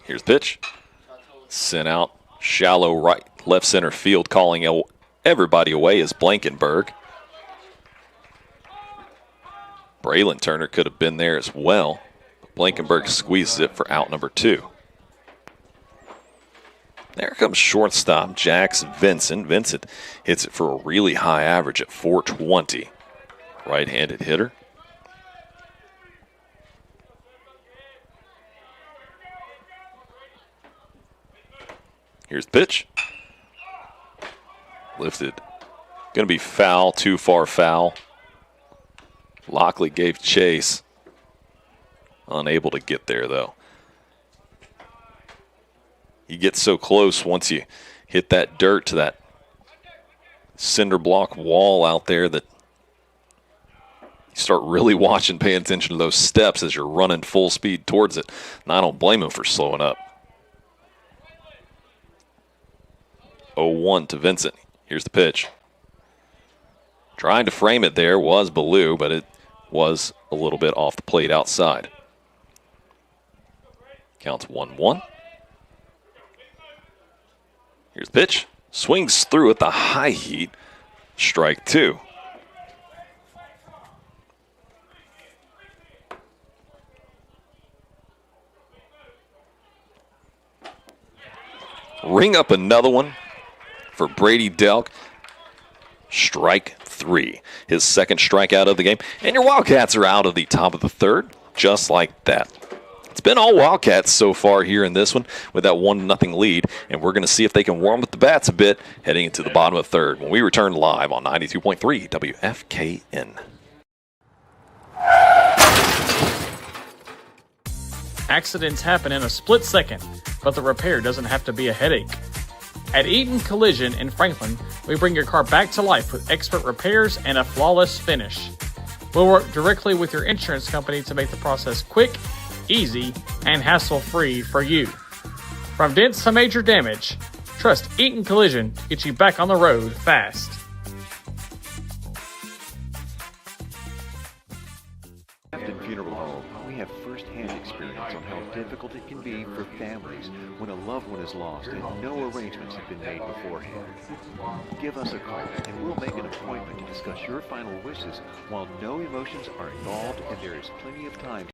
Here's the pitch. Sent out shallow right, left center field, calling everybody away is Blankenberg. Braylon Turner could have been there as well. Blankenberg squeezes it for out number 2. There comes shortstop Jax Vincent. Vincent hits it for a really high average at .420. Right-handed hitter. Here's the pitch. Lifted. Going to be foul, too far foul. Lockley gave chase. Unable to get there, though. You get so close once you hit that dirt to that cinder block wall out there that you start really watching, paying attention to those steps as you're running full speed towards it. And I don't blame him for slowing up. 0-1 to Vincent. Here's the pitch. Trying to frame it there was Ballou, but it was a little bit off the plate outside. Counts 1-1. Here's the pitch. Swings through at the high heat. Strike 2. Ring up another one for Brady Delk. Strike 3. His second strikeout of the game. And your Wildcats are out of the top of the third, just like that. It's been all Wildcats so far here in this one with that 1-0 lead, and we're going to see if they can warm up the bats a bit heading into the bottom of the third when we return live on 92.3 WFKN. Accidents happen in a split second, but the repair doesn't have to be a headache. At Eaton Collision in Franklin, we bring your car back to life with expert repairs and a flawless finish. We'll work directly with your insurance company to make the process quick, easy, and hassle-free for you. From dents to major damage, trust Eaton Collision to get you back on the road fast. Franklin Funeral Home, we have first-hand experience on how difficult it can be for families when a loved one is lost and no arrangements have been made beforehand. Give us a call and we'll make an appointment to discuss your final wishes while no emotions are involved and there is plenty of time.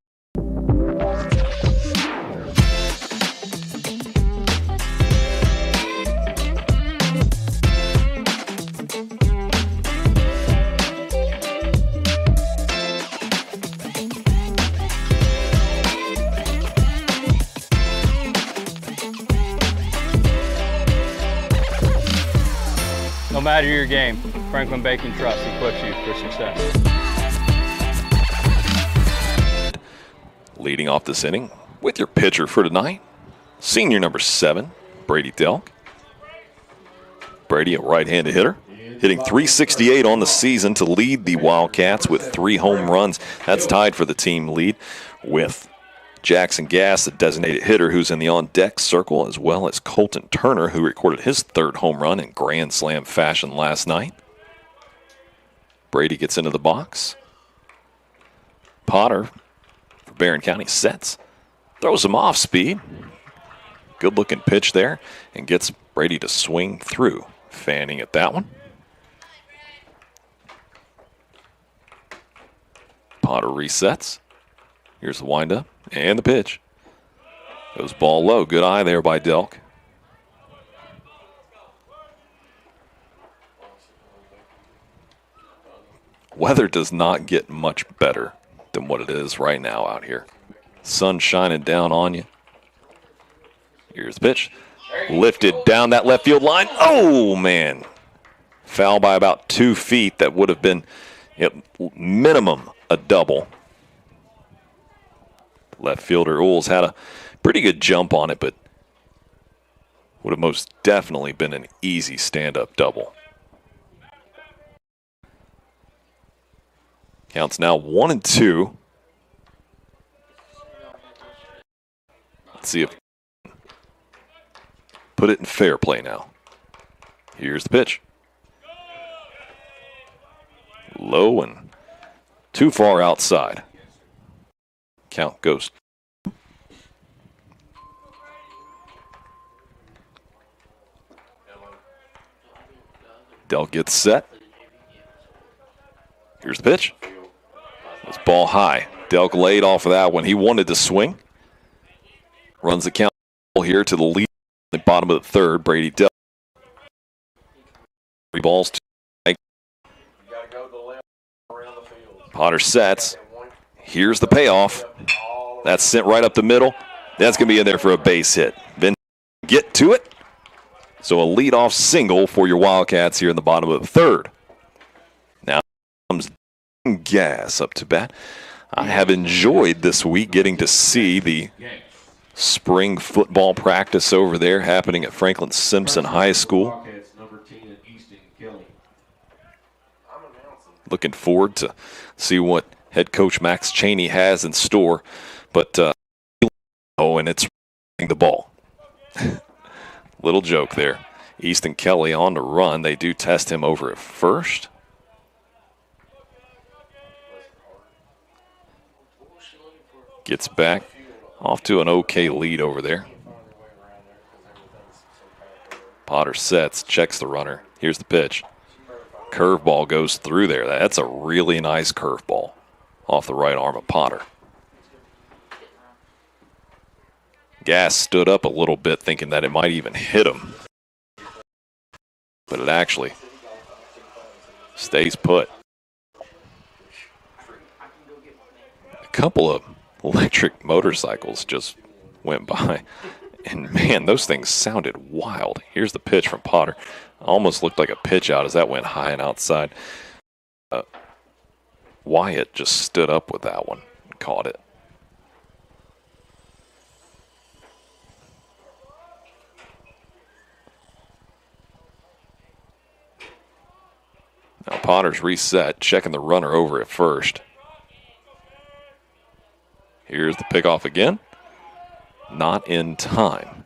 No matter your game, Franklin Bacon Trust equips you for success. Leading off this inning with your pitcher for tonight, senior number 7, Brady Delk. Brady, a right-handed hitter, hitting .368 on the season to lead the Wildcats with 3 home runs. That's tied for the team lead with Jackson Gass, the designated hitter, who's in the on-deck circle, as well as Colton Turner, who recorded his 3rd home run in Grand Slam fashion last night. Brady gets into the box. Potter for Barren County sets. Throws him off speed. Good-looking pitch there, and gets Brady to swing through. Fanning at that one. Potter resets. Here's the windup and the pitch. Goes ball low. Good eye there by Delk. Weather does not get much better than what it is right now out here. Sun shining down on you. Here's the pitch. Lifted down that left field line. Oh, man. Foul by about 2 feet. That would have been at minimum a double. Left fielder Ools had a pretty good jump on it, but would have most definitely been an easy stand-up double. Counts now 1-2. Let's see if put it in fair play now. Here's the pitch. Low and too far outside. Count goes. Delk gets set. Here's the pitch. This ball high. Delk laid off of that one. He wanted to swing. Runs the count here to the lead. The bottom of the 3rd. Brady Delk. 3 balls. Potter sets. Here's the payoff. That's sent right up the middle. That's going to be in there for a base hit. Then get to it. So a leadoff single for your Wildcats here in the bottom of the 3rd. Now comes Gas up to bat. I have enjoyed this week getting to see the spring football practice over there happening at Franklin-Simpson High School. Looking forward to see what head coach Max Chaney has in store, but and it's the ball. Little joke there. Easton Kelly on to run. They do test him over at first. Gets back off to an okay lead over there. Potter sets, checks the runner. Here's the pitch. Curveball goes through there. That's a really nice curveball off the right arm of Potter. Gass stood up a little bit thinking that it might even hit him. But it actually stays put. A couple of electric motorcycles just went by. And, man, those things sounded wild. Here's the pitch from Potter. Almost looked like a pitch out as that went high and outside. Wyatt just stood up with that one and caught it. Now Potter's reset, checking the runner over at first. Here's the pickoff again. Not in time.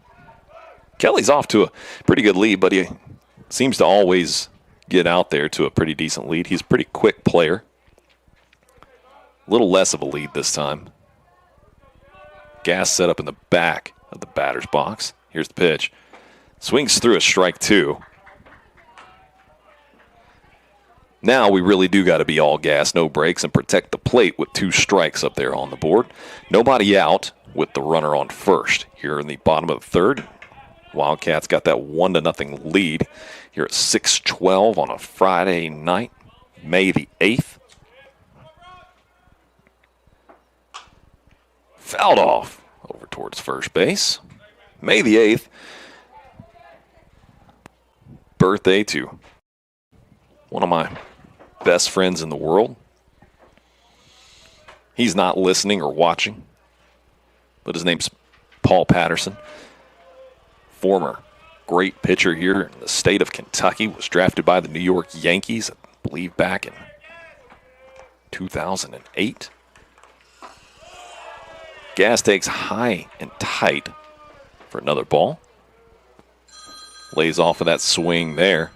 Kelly's off to a pretty good lead, but he seems to always get out there to a pretty decent lead. He's a pretty quick player. A little less of a lead this time. Gas set up in the back of the batter's box. Here's the pitch. Swings through a strike 2. Now we really do got to be all gas, no breaks, and protect the plate with 2 strikes up there on the board. Nobody out with the runner on first. Here in the bottom of the third, Wildcats got that 1-0 lead here at 6:12 on a Friday night, May the 8th. Fouled off over towards first base. May the 8th. Birthday to one of my best friends in the world. He's not listening or watching, but his name's Paul Patterson. Former great pitcher here in the state of Kentucky. Was drafted by the New York Yankees, I believe, back in 2008. Gas takes high and tight for another ball. Lays off of that swing there.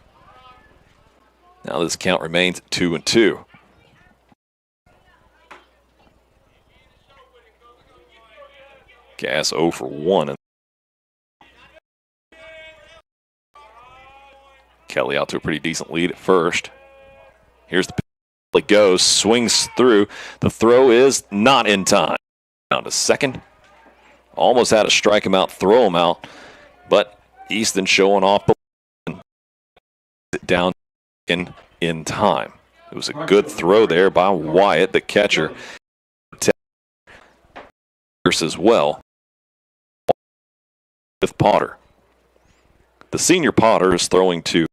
Now this count remains 2-2. Gas 0 for 1. Kelly out to a pretty decent lead at first. Here's the pitch. It goes, swings through. The throw is not in time. Down to second. Almost had to strike him out, throw him out, but Easton showing off down in time. It was a good throw there by Wyatt, the catcher. As well with Potter. The senior Potter is throwing to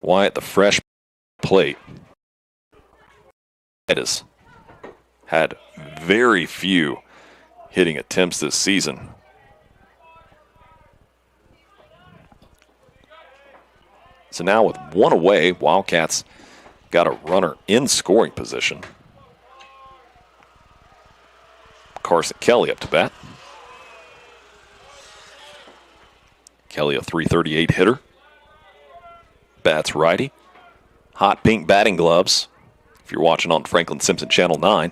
Wyatt, the fresh plate. It has had very few hitting attempts this season. So now with 1 away, Wildcats got a runner in scoring position. Carson Kelly up to bat. Kelly, a .338 hitter. Bats righty. Hot pink batting gloves, if you're watching on Franklin-Simpson Channel 9.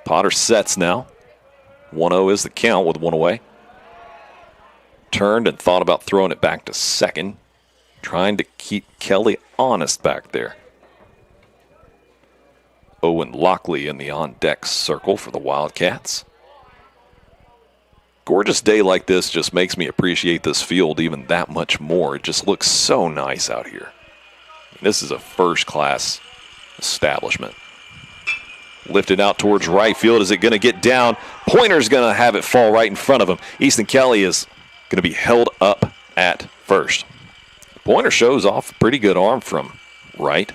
Potter sets now. 1-0 is the count with 1 away. Turned and thought about throwing it back to second. Trying to keep Kelly honest back there. Owen Lockley in the on-deck circle for the Wildcats. Gorgeous day like this just makes me appreciate this field even that much more. It just looks so nice out here. This is a first-class establishment. Lifted out towards right field. Is it going to get down? Pointer's going to have it fall right in front of him. Easton Kelly is going to be held up at first. Pointer shows off a pretty good arm from right.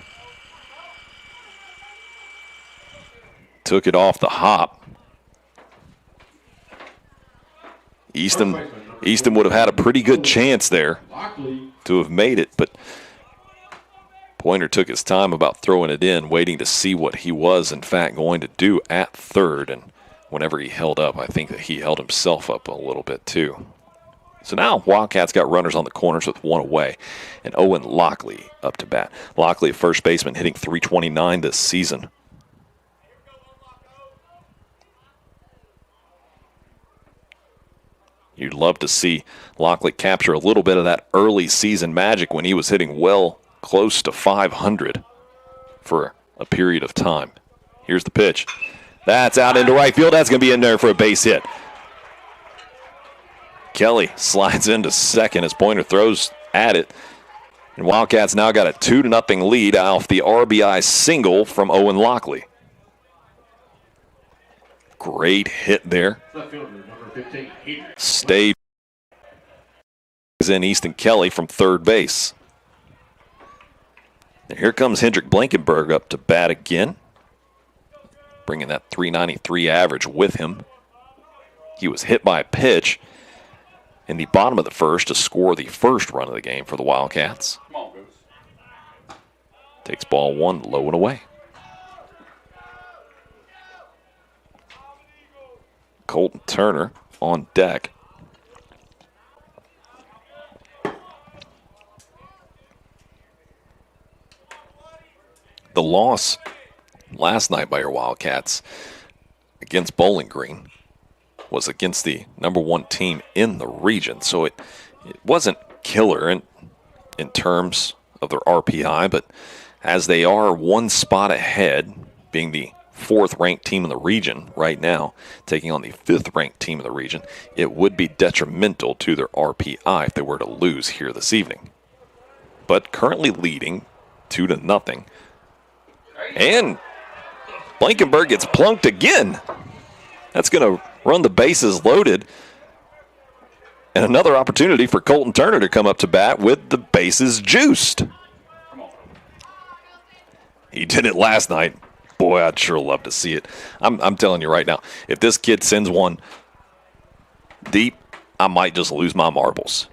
Took it off the hop. Easton would have had a pretty good chance there to have made it, but Pointer took his time about throwing it in, waiting to see what he was, in fact, going to do at third. And whenever he held up, I think that he held himself up a little bit too. So now Wildcats got runners on the corners with 1 away, and Owen Lockley up to bat. Lockley, a first baseman, hitting .329 this season. You'd love to see Lockley capture a little bit of that early season magic when he was hitting well close to .500 for a period of time. Here's the pitch. That's out into right field. That's going to be in there for a base hit. Kelly slides into second as Pointer throws at it. And Wildcats now got a 2-0 lead off the RBI single from Owen Lockley. Great hit there. Stayed in Easton Kelly from third base. And here comes Hendrick Blankenberg up to bat again, bringing that .393 average with him. He was hit by a pitch in the bottom of the first to score the first run of the game for the Wildcats. Takes ball 1 low and away. Colton Turner on deck. The loss last night by your Wildcats against Bowling Green was against the number 1 team in the region. So it wasn't killer in terms of their RPI, but as they are one spot ahead, being the 4th ranked team in the region right now, taking on the 5th ranked team in the region, it would be detrimental to their RPI if they were to lose here this evening. But currently leading 2-0. And Blankenberg gets plunked again. That's going to run the bases loaded. And another opportunity for Colton Turner to come up to bat with the bases juiced. He did it last night. Boy, I'd sure love to see it. I'm telling you right now, if this kid sends one deep, I might just lose my marbles.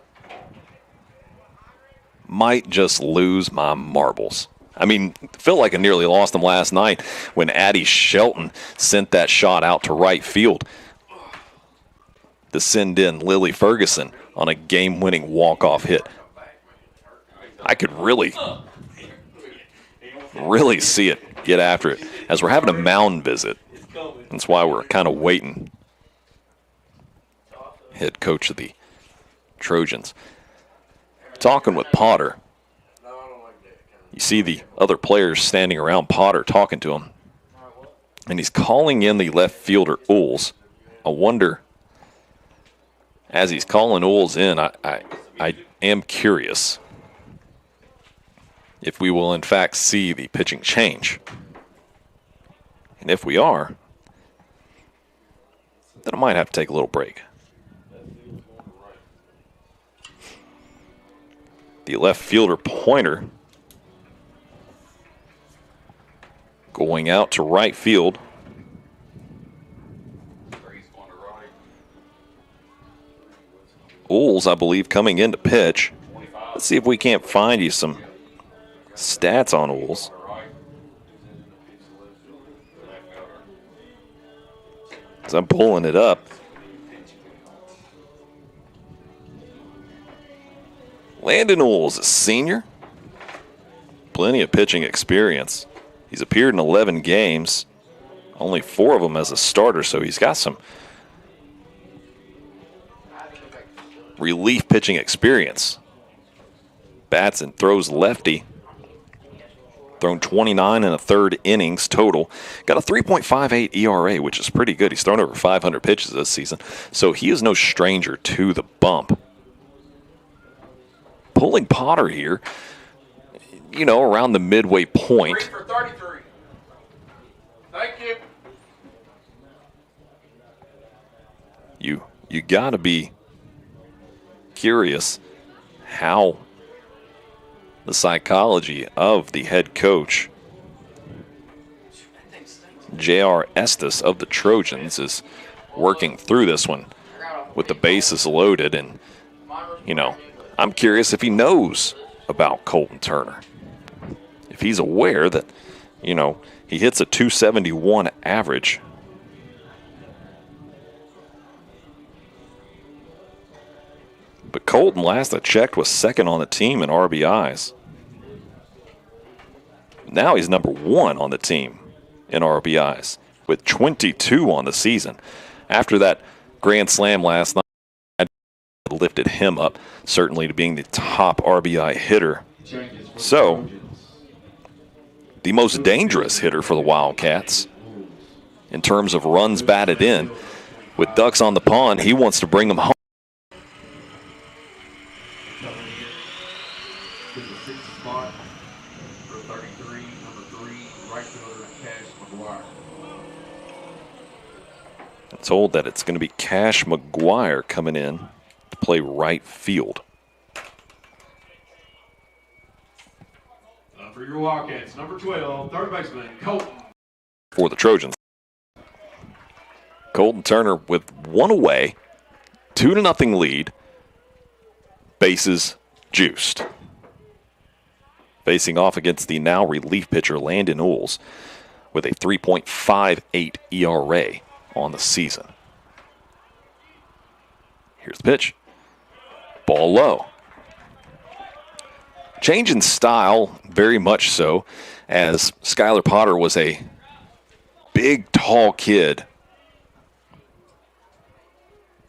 Might just lose my marbles. I mean, felt like I nearly lost them last night when Addie Shelton sent that shot out to right field to send in Lily Ferguson on a game-winning walk-off hit. I could really see it get after it. As we're having a mound visit, that's why we're kind of waiting. Head coach of the Trojans. Talking with Potter. You see the other players standing around Potter talking to him. And he's calling in the left fielder, Ools. I wonder, as he's calling Ools in, I am curious if we will in fact see the pitching change. And if we are, then I might have to take a little break. The left fielder, Pointer, going out to right field. Ools, I believe, coming in to pitch. Let's see if we can't find you some stats on Ools. As I'm pulling it up. Landon Ools, a senior. Plenty of pitching experience. He's appeared in 11 games, only 4 of them as a starter, so he's got some relief pitching experience. Bats and throws lefty. Thrown 29 and a third innings total. Got a 3.58 ERA, which is pretty good. He's thrown over 500 pitches this season, so he is no stranger to the bump. Pulling Potter here, you know, around the midway point. 3 for 33. Thank you. You got to be curious how the psychology of the head coach, J.R. Estes of the Trojans, is working through this one with the bases loaded. And, you know, I'm curious if he knows about Colton Turner. If he's aware that, you know, he hits a 271 average. But Colton, last I checked, was second on the team in RBIs. Now he's number 1 on the team in RBIs with 22 on the season. After that grand slam last night, I lifted him up certainly to being the top RBI hitter. So, the most dangerous hitter for the Wildcats in terms of runs batted in. With ducks on the pond, he wants to bring them home. I'm told that it's going to be Cash McGuire coming in to play right field. For your Wildcats, number 12, third baseman, Colton. For the Trojans. Colton Turner with 1 away, 2-0 lead, bases juiced. Facing off against the now relief pitcher Landon Ools with a 3.58 ERA on the season. Here's the pitch. Ball low. Change in style, very much so, as Skylar Potter was a big, tall kid.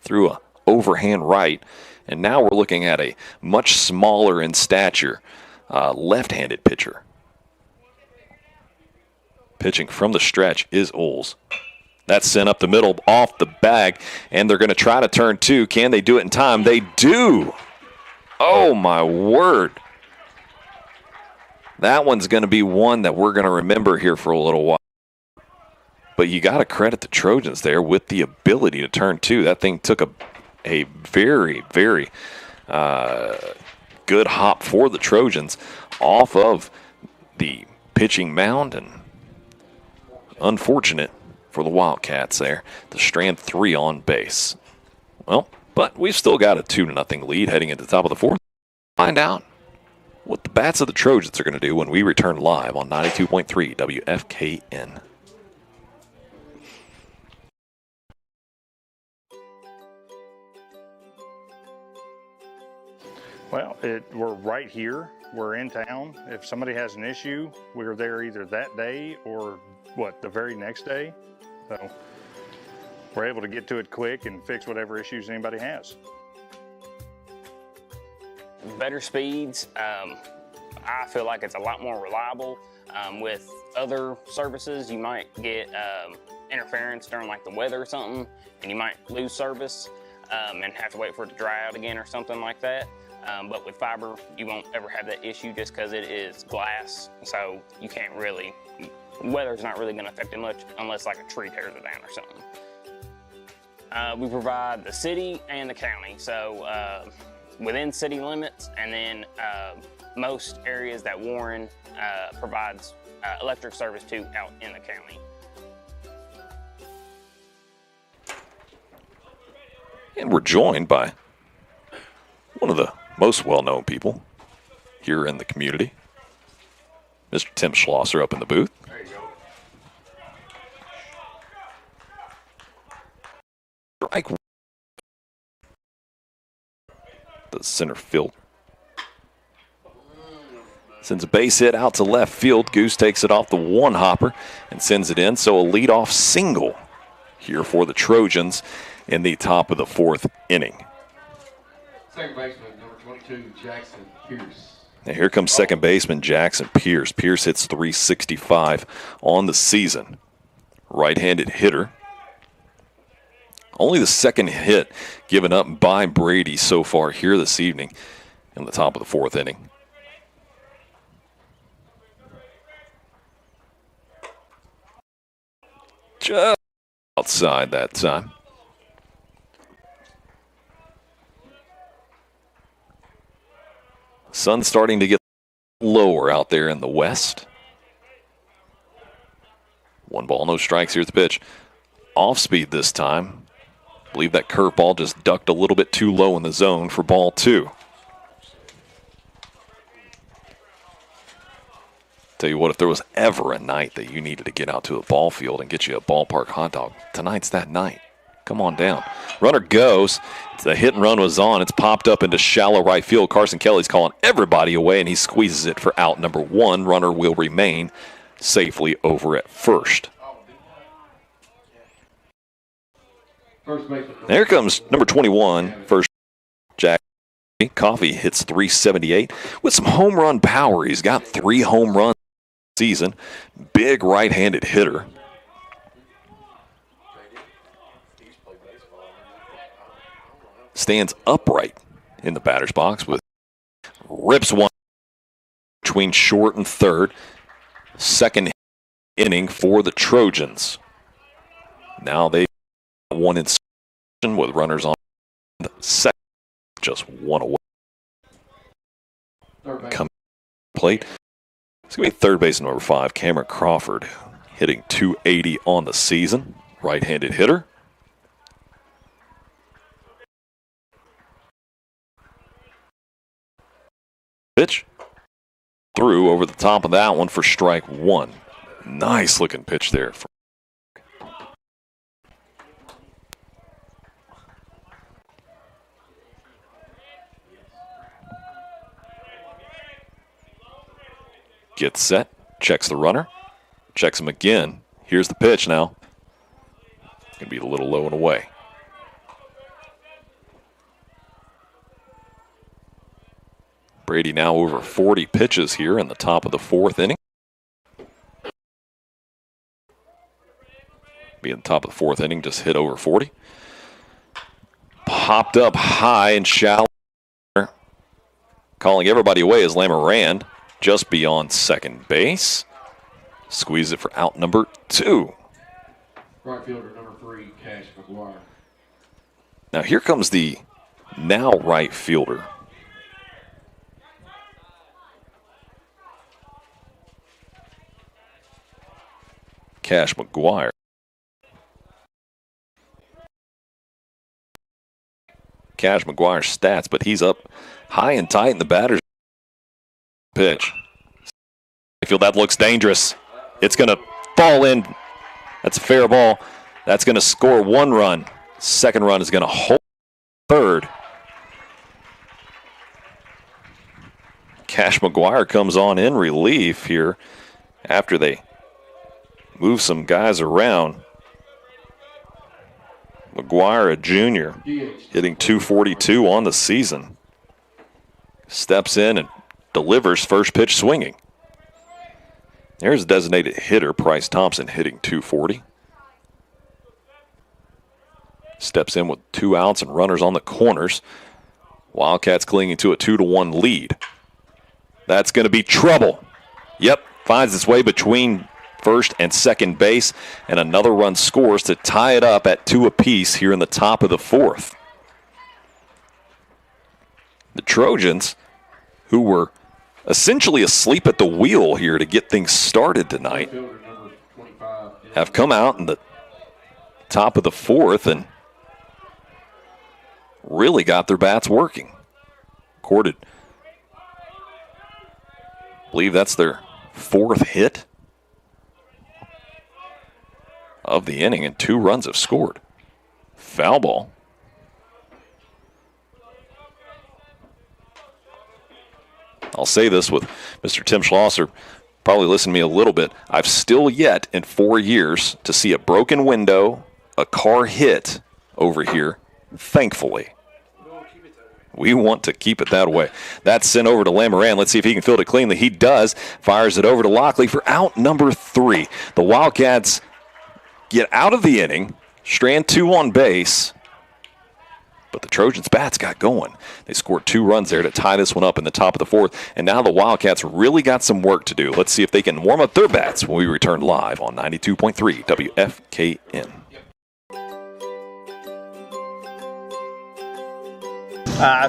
Threw a overhand right, and now we're looking at a much smaller in stature left-handed pitcher. Pitching from the stretch is Oles. That's sent up the middle off the bag, and they're going to try to turn two. Can they do it in time? They do. Oh, my word. That one's going to be one that we're going to remember here for a little while. But you got to credit the Trojans there with the ability to turn two. That thing took a very, very good hop for the Trojans off of the pitching mound, and unfortunate for the Wildcats there to strand three on base. Well, but we've still got a 2-0 lead heading into the top of the fourth. Find out what the bats of the Trojans are going to do when we return live on 92.3 WFKN. Well, we're right here. We're in town. If somebody has an issue, we're there either that day or the very next day. So we're able to get to it quick and fix whatever issues anybody has. Better speeds. I feel like it's a lot more reliable. With other services, you might get interference during like the weather or something, and you might lose service and have to wait for it to dry out again or something like that. But with fiber, you won't ever have that issue just because it is glass, so you can't really, weather's not really going to affect it much unless like a tree tears it down or something. We provide the city and the county, so within city limits, and then most areas that Warren provides electric service to out in the county. And we're joined by one of the most well-known people here in the community, Mr. Tim Schlosser up in the booth. There you go. Strike the center field. Sends a base hit out to left field. Goose takes it off the one hopper and sends it in. So a leadoff single here for the Trojans in the top of the fourth inning. Second baseman, number 22, Jackson Pierce. Now here comes second baseman Jackson Pierce. Pierce hits .365 on the season. Right-handed hitter. Only the second hit given up by Brady so far here this evening in the top of the fourth inning. Just outside that time. Sun's starting to get lower out there in the west. 1 ball, no strikes. Here's the pitch. Off speed this time. I believe that curveball just ducked a little bit too low in the zone for ball 2. Tell you what, if there was ever a night that you needed to get out to a ball field and get you a ballpark hot dog, tonight's that night. Come on down. Runner goes. The hit and run was on. It's popped up into shallow right field. Carson Kelly's calling everybody away, and he squeezes it for out number 1. Runner will remain safely over at first. There comes number 21, first Jack. Coffee hits .378 with some home run power. He's got 3 home runs this season. Big right-handed hitter. Stands upright in the batter's box with rips one between short and third. Second inning for the Trojans. Now they one in with runners on the second, just one away. Come plate. It's going to be third base number 5, Cameron Crawford, hitting .280 on the season. Right-handed hitter. Pitch. Through over the top of that one for strike 1. Nice looking pitch there. Gets set, checks the runner, checks him again. Here's the pitch now. Going to be a little low and away. Brady now over 40 pitches here in the top of the fourth inning. Be in the top of the fourth inning, just hit over 40. Popped up high and shallow. Calling everybody away is Lamarand, just beyond second base. Squeeze it for out number 2. Right fielder number 3, Cash McGuire. Now here comes the now right fielder. Cash McGuire. Cash McGuire's stats, but he's up high and tight in the batter's pitch. I feel that looks dangerous. It's going to fall in. That's a fair ball. That's going to score 1 run. Second run is going to hold third. Cash McGuire comes on in relief here after they move some guys around. McGuire, a junior, hitting .242 on the season. Steps in and delivers first pitch swinging. There's a designated hitter, Bryce Thompson, hitting .240. Steps in with 2 outs and runners on the corners. Wildcats clinging to a 2-1 lead. That's going to be trouble. Yep, finds its way between first and second base, and another run scores to tie it up at 2 apiece here in the top of the fourth. The Trojans, who were essentially asleep at the wheel here to get things started tonight, have come out in the top of the fourth and really got their bats working. Recorded, I believe that's their 4th hit of the inning, and 2 runs have scored. Foul ball. I'll say this with Mr. Tim Schlosser, probably listen to me a little bit. I've still yet in 4 years to see a broken window, a car hit over here, thankfully. We want to keep it that way. That's sent over to Lamarand. Let's see if he can field it cleanly. He does. Fires it over to Lockley for out number 3. The Wildcats get out of the inning, strand 2 on base, but the Trojans' bats got going. They scored 2 runs there to tie this one up in the top of the fourth, and now the Wildcats really got some work to do. Let's see if they can warm up their bats when we return live on 92.3 WFKN.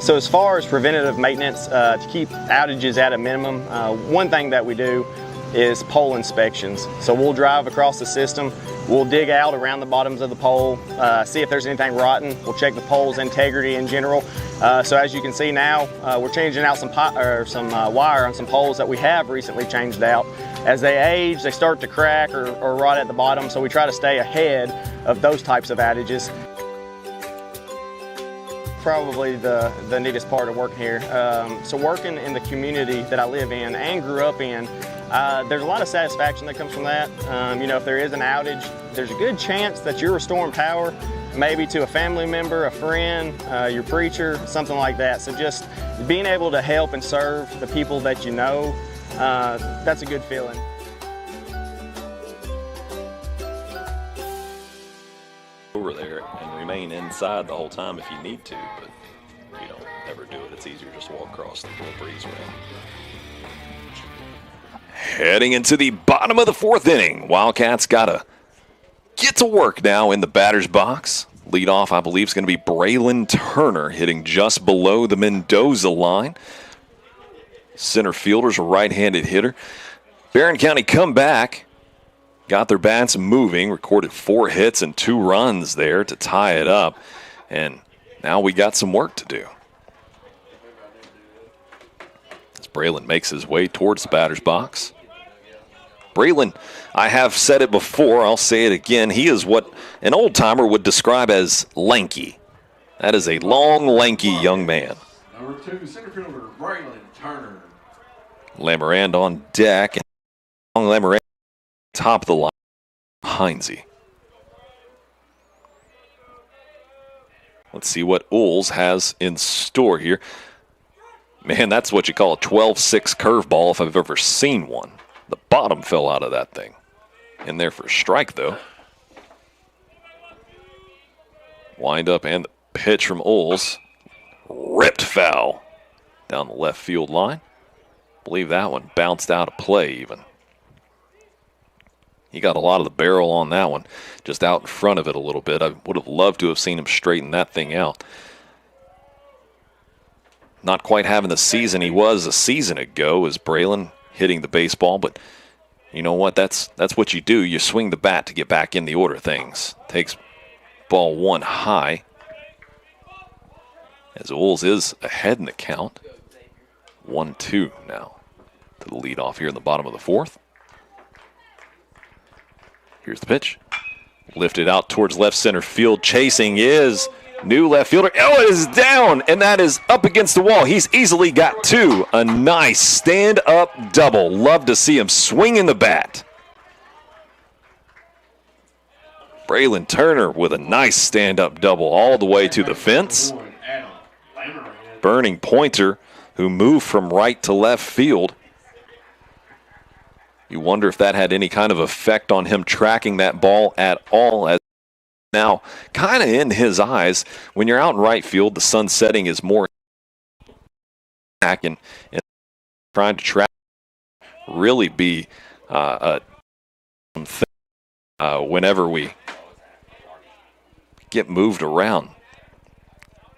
So as far as preventative maintenance, to keep outages at a minimum, one thing that we do is pole inspections. So we'll drive across the system, we'll dig out around the bottoms of the pole, see if there's anything rotten, we'll check the pole's integrity in general. So as you can see now, we're changing out some wire on some poles that we have recently changed out. As they age, they start to crack or rot at the bottom, so we try to stay ahead of those types of outages. Probably the neatest part of working here. So working in the community that I live in and grew up in, there's a lot of satisfaction that comes from that. You know, if there is an outage, there's a good chance that you're restoring power, maybe to a family member, a friend, your preacher, something like that. So just being able to help and serve the people that you know, that's a good feeling. Over there and remain inside the whole time if you need to, but you don't ever do it. It's easier just to walk across the little breeze around. Heading into the bottom of the fourth inning, Wildcats got to get to work now in the batter's box. Lead off, I believe, is going to be Braylon Turner, hitting just below the Mendoza line. Center fielder's a right-handed hitter. Barren County come back. Got their bats moving, recorded 4 hits and 2 runs there to tie it up. And now we got some work to do. As Braylon makes his way towards the batter's box. Braylon, I have said it before, I'll say it again. He is what an old-timer would describe as lanky. That is a long, lanky young man. Number 2, center fielder, Braylon Turner. Lamarand on deck. along Lemoran, top of the line, Heinze. Let's see what Oles has in store here. Man, that's what you call a 12-6 curveball if I've ever seen one. The bottom fell out of that thing. In there for a strike, though. Wind up and the pitch from Oles. Ripped foul down the left field line. Believe that one bounced out of play even. He got a lot of the barrel on that one, just out in front of it a little bit. I would have loved to have seen him straighten that thing out. Not quite having the season he was a season ago as Braylon hitting the baseball, but you know what? That's what you do. You swing the bat to get back in the order of things. Takes ball one high. As Oles is ahead in the count. 1-2 now to the leadoff here in the bottom of the fourth. Here's the pitch. Lifted out towards left center field. Chasing is new left fielder. Oh, it is down, and that is up against the wall. He's easily got two. A nice stand-up double. Love to see him swinging the bat. Braylon Turner with a nice stand-up double all the way to the fence. Burning pointer who moved from right to left field. You wonder if that had any kind of effect on him tracking that ball at all. As now, kind of in his eyes, when you're out in right field, the sun setting is more back and trying to track, really be something whenever we get moved around.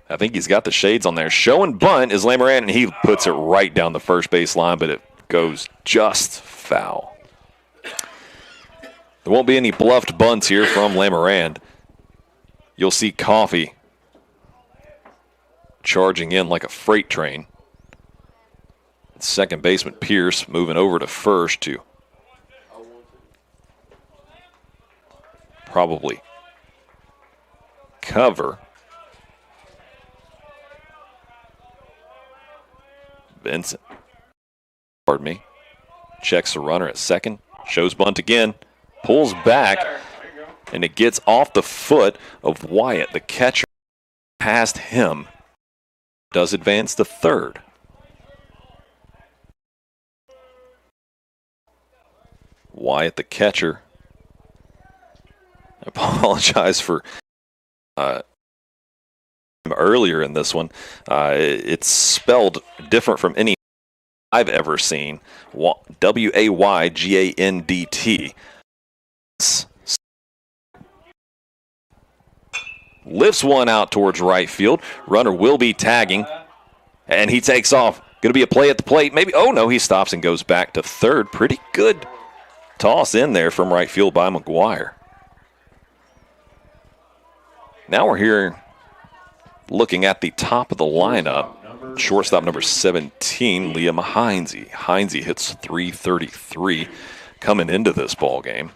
I think he's got the shades on there. Showing bunt is Lemoran, and he puts it right down the first base line, but it goes just foul. There won't be any bluffed bunts here from Lemoran. You'll see Coffee charging in like a freight train. Second baseman Pierce moving over to first to probably cover. Vincent, pardon me, checks the runner at second, shows bunt again, pulls back, and it gets off the foot of Wyatt. The catcher past him does advance to third. Wyatt, the catcher. I apologize for earlier in this one. It's spelled different from any I've ever seen. W-A-Y-G-A-N-D-T. Lifts one out towards right field. Runner will be tagging, and he takes off. Going to be a play at the plate. Maybe. Oh, no, he stops and goes back to third. Pretty good toss in there from right field by McGuire. Now we're here looking at the top of the lineup. Shortstop number 17, Liam Heinze. Heinze hits .333 coming into this ball game.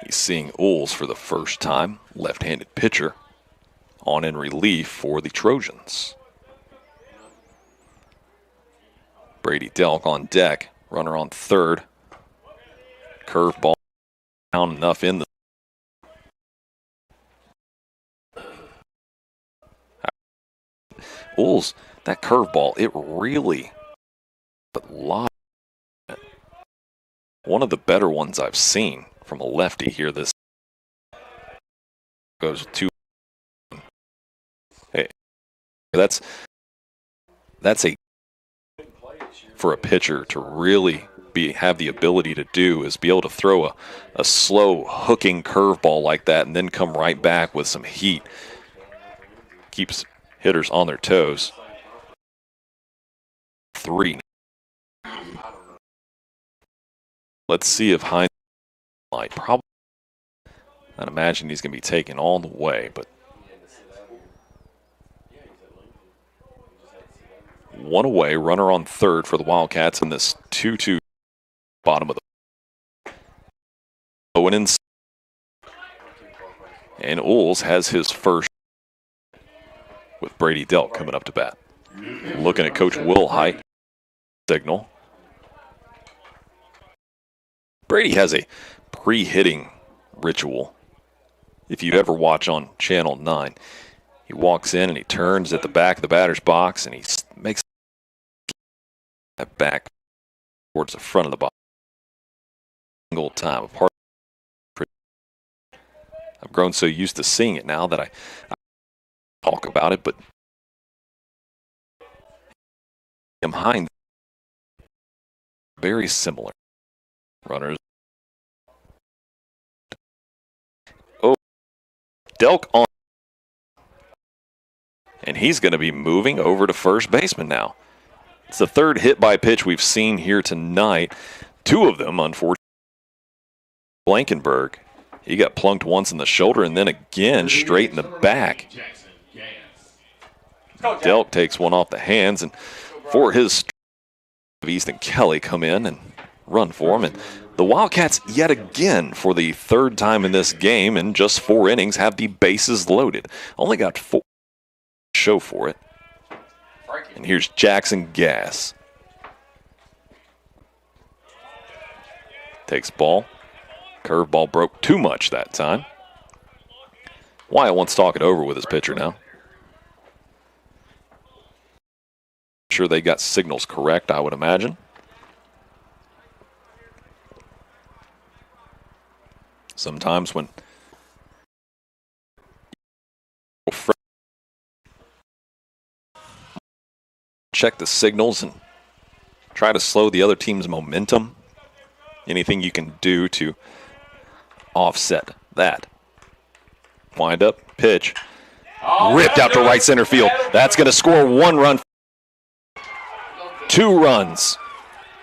He's seeing Oles for the first time, left-handed pitcher, on in relief for the Trojans. Brady Delk on deck, runner on third. Curveball down enough in the Oles, that curveball, it really, but lot. One of the better ones I've seen from a lefty here. This goes to. Hey, that's a for a pitcher to really have the ability to do is be able to throw a slow hooking curveball like that and then come right back with some heat. Keeps hitters on their toes. 3. Let's see if Heinze might. Probably. I'd imagine he's going to be taken all the way, but one away, runner on third for the Wildcats in this 2-2 bottom of the. Owen inside. And Oles has his first with Brady Delk coming up to bat. Looking at Coach Will Height. signal. Brady has a pre-hitting ritual. If you ever watch on Channel 9, he walks in and he turns at the back of the batter's box and he makes that back towards the front of the box. Single time. I've grown so used to seeing it now that I talk about it, but I'm behind. Very similar. Runners. Oh, Delk on. And he's going to be moving over to first baseman now. It's the third hit by pitch we've seen here tonight. Two of them, unfortunately. Blankenberg, he got plunked once in the shoulder and then again straight in the back. Delk takes one off the hands, and for his Easton Kelly come in and run for him. And the Wildcats, yet again, for the third time in this game in just 4 innings, have the bases loaded. Only got 4 to show for it. And here's Jackson Gass. Takes ball. Curveball broke too much that time. Wyatt wants to talk it over with his pitcher now. Sure they got signals correct, I would imagine. Sometimes when check the signals and try to slow the other team's momentum. Anything you can do to offset that. Wind up, pitch. Ripped out to right center field. That's going to score 1 run. 2 runs.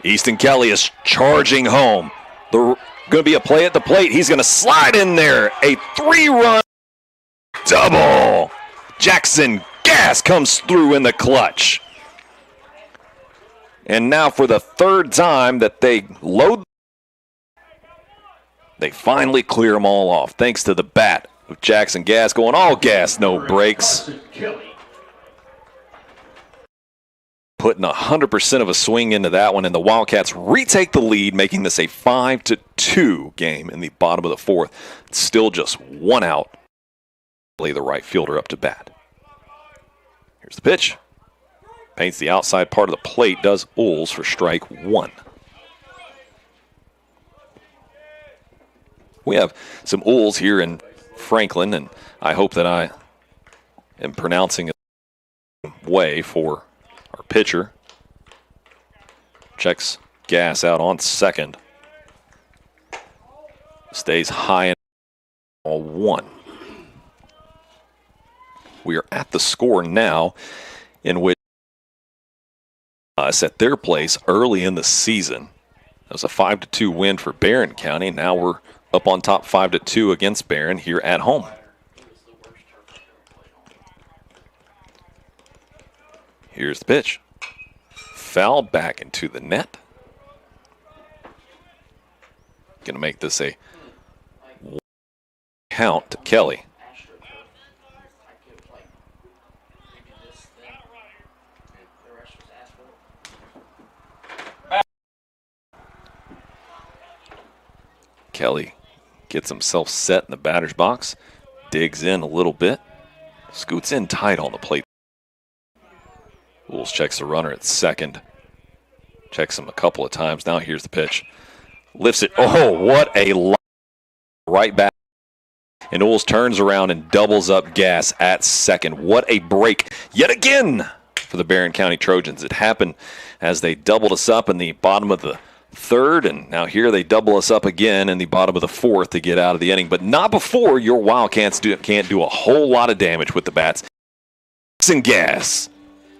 Easton Kelly is charging home. Going to be a play at the plate. He's going to slide in there. A 3-run double. Jackson Gass comes through in the clutch. And now for the 3rd time that they load, they finally clear them all off, thanks to the bat of Jackson Gass going all gas, no brakes. Putting 100% of a swing into that one, and the Wildcats retake the lead, making this a 5-2 game in the bottom of the 4th. Still just 1 out. Lay the right fielder up to bat. Here's the pitch. Paints the outside part of the plate, does Oles for strike 1. We have some Oles here in Franklin, and I hope that I am pronouncing it the way for our pitcher. Checks Gass out on second. Stays high in ball 1. We are at the score now in which us at their place early in the season. That was a 5-2 win for Barren County. Now we're up on top 5-2 against Barren here at home. Here's the pitch. Foul back into the net. Going to make this a count to Kelly. Kelly gets himself set in the batter's box, digs in a little bit, scoots in tight on the plate. Oles checks the runner at second, checks him a couple of times. Now here's the pitch. Lifts it. Oh, what a line. Right back. And Oles turns around and doubles up Gass at second. What a break yet again for the Barren County Trojans. It happened as they doubled us up in the bottom of the 3rd, and now here they double us up again in the bottom of the 4th to get out of the inning, but not before your Wildcats can't do a whole lot of damage with the bats. And Gass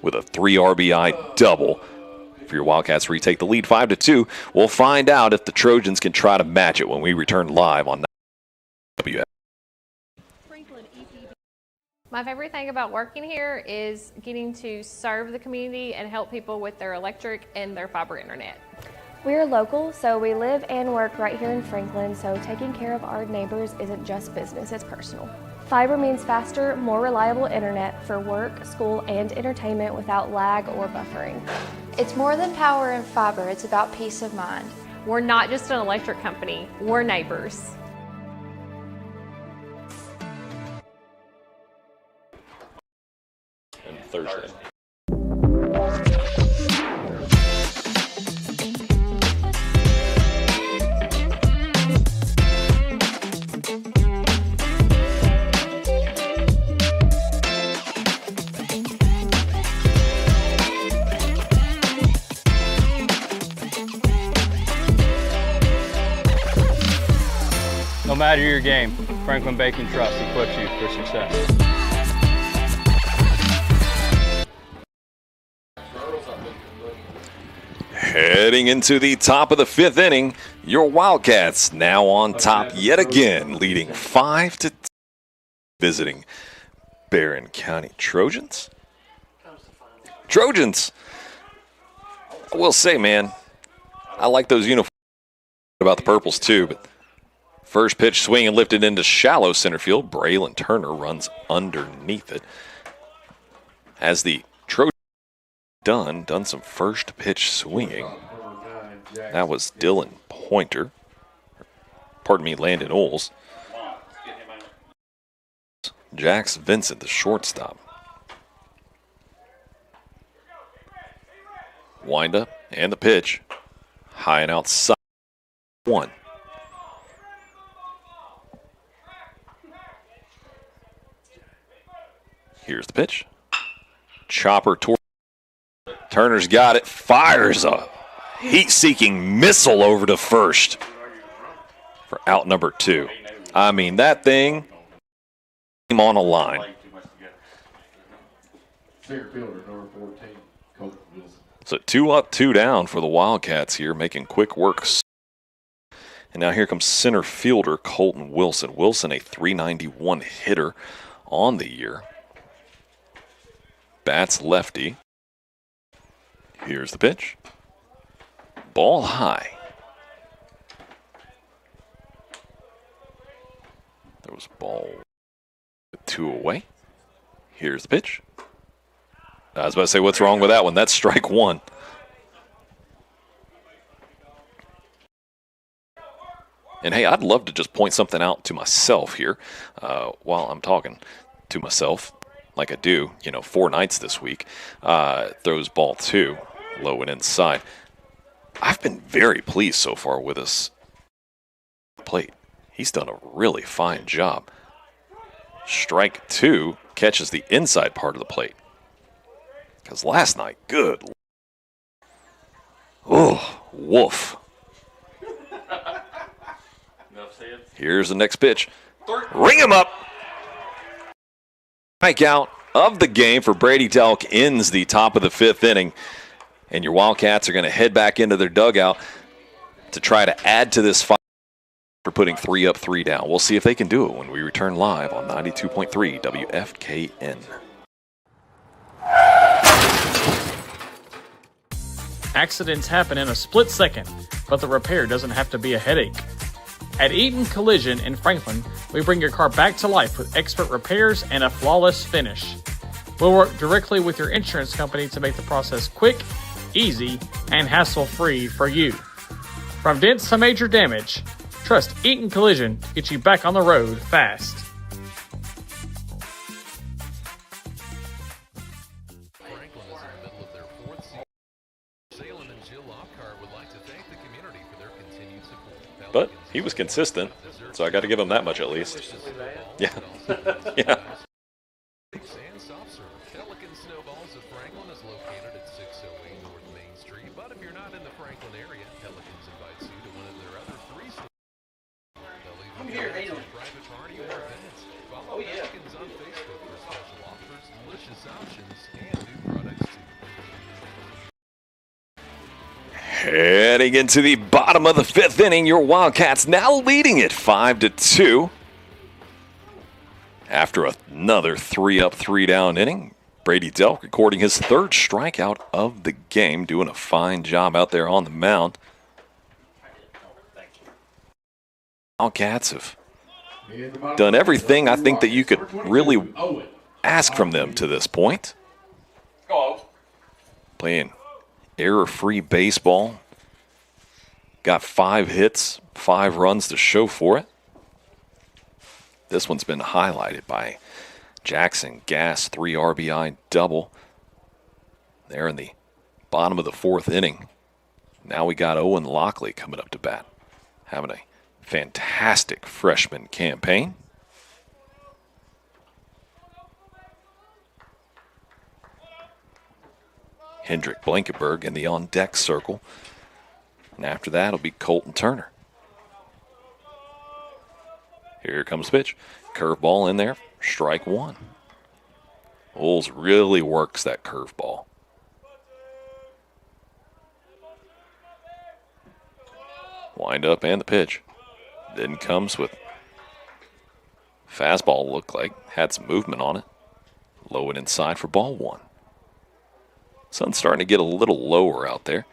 with a 3 RBI double for your Wildcats retake the lead 5-2. We'll find out if the Trojans can try to match it when we return live on WF. My favorite thing about working here is getting to serve the community and help people with their electric and their fiber internet. We're local, so we live and work right here in Franklin, so taking care of our neighbors isn't just business, it's personal. Fiber means faster, more reliable internet for work, school, and entertainment without lag or buffering. It's more than power and fiber, it's about peace of mind. We're not just an electric company, we're neighbors. And Thursday. No matter your game, Franklin Bacon Trust equips you for success. Heading into the top of the 5th inning, your Wildcats now on top yet again, leading 5-2, visiting Barren County Trojans. Trojans, I will say, man, I like those uniforms about the purples too, but first pitch swing and lifted into shallow center field. Braylon Turner runs underneath it. As the Trojans done some first pitch swinging. That was Dylan Pointer. Pardon me, Landon Oles. Jax Vincent, the shortstop. Wind up and the pitch. High and outside. 1. Here's the pitch. Chopper toward. Turner's got it. Fires a heat-seeking missile over to first for out number 2. I mean, that thing came on a line. So 2 up, 2 down for the Wildcats here, making quick work. And now here comes center fielder Colton Wilson. Wilson, a .391 hitter on the year. Bats lefty. Here's the pitch. Ball high. There was ball 2 away. Here's the pitch. I was about to say, what's wrong with that one? That's strike 1. And hey, I'd love to just point something out to myself here while I'm talking to myself, like I do, 4 nights this week. Throws ball 2, low and inside. I've been very pleased so far with his plate. He's done a really fine job. Strike 2 catches the inside part of the plate. Because last night, good. Oh, woof. Here's the next pitch. Ring him up. Strikeout of the game for Brady Delk ends the top of the 5th inning. And your Wildcats are going to head back into their dugout to try to add to this fight for putting 3 up, 3 down. We'll see if they can do it when we return live on 92.3 WFKN. Accidents happen in a split second, but the repair doesn't have to be a headache. At Eaton Collision in Franklin, we bring your car back to life with expert repairs and a flawless finish. We'll work directly with your insurance company to make the process quick, easy, and hassle-free for you. From dents to major damage, trust Eaton Collision to get you back on the road fast. But he was consistent, so I got to give him that much at least. Yeah. Yeah. Heading into the bottom of the 5th inning, your Wildcats now leading it 5-2. After another 3 up, 3 down inning, Brady Delk recording his 3rd strikeout of the game, doing a fine job out there on the mound. Wildcats have done everything I think that you could really ask from them to this point. Playing error-free baseball. Got 5 hits, 5 runs to show for it. This one's been highlighted by Jackson Gass, 3 RBI double. There in the bottom of the 4th inning. Now we got Owen Lockley coming up to bat, having a fantastic freshman campaign. Hendrick Blankenberg in the on-deck circle. And after that, it'll be Colton Turner. Here comes the pitch. Curveball in there, strike 1. Oles really works that curveball. Wind up and the pitch. Then comes with fastball, looked like had some movement on it. Low and inside for ball 1. Sun's starting to get a little lower out there.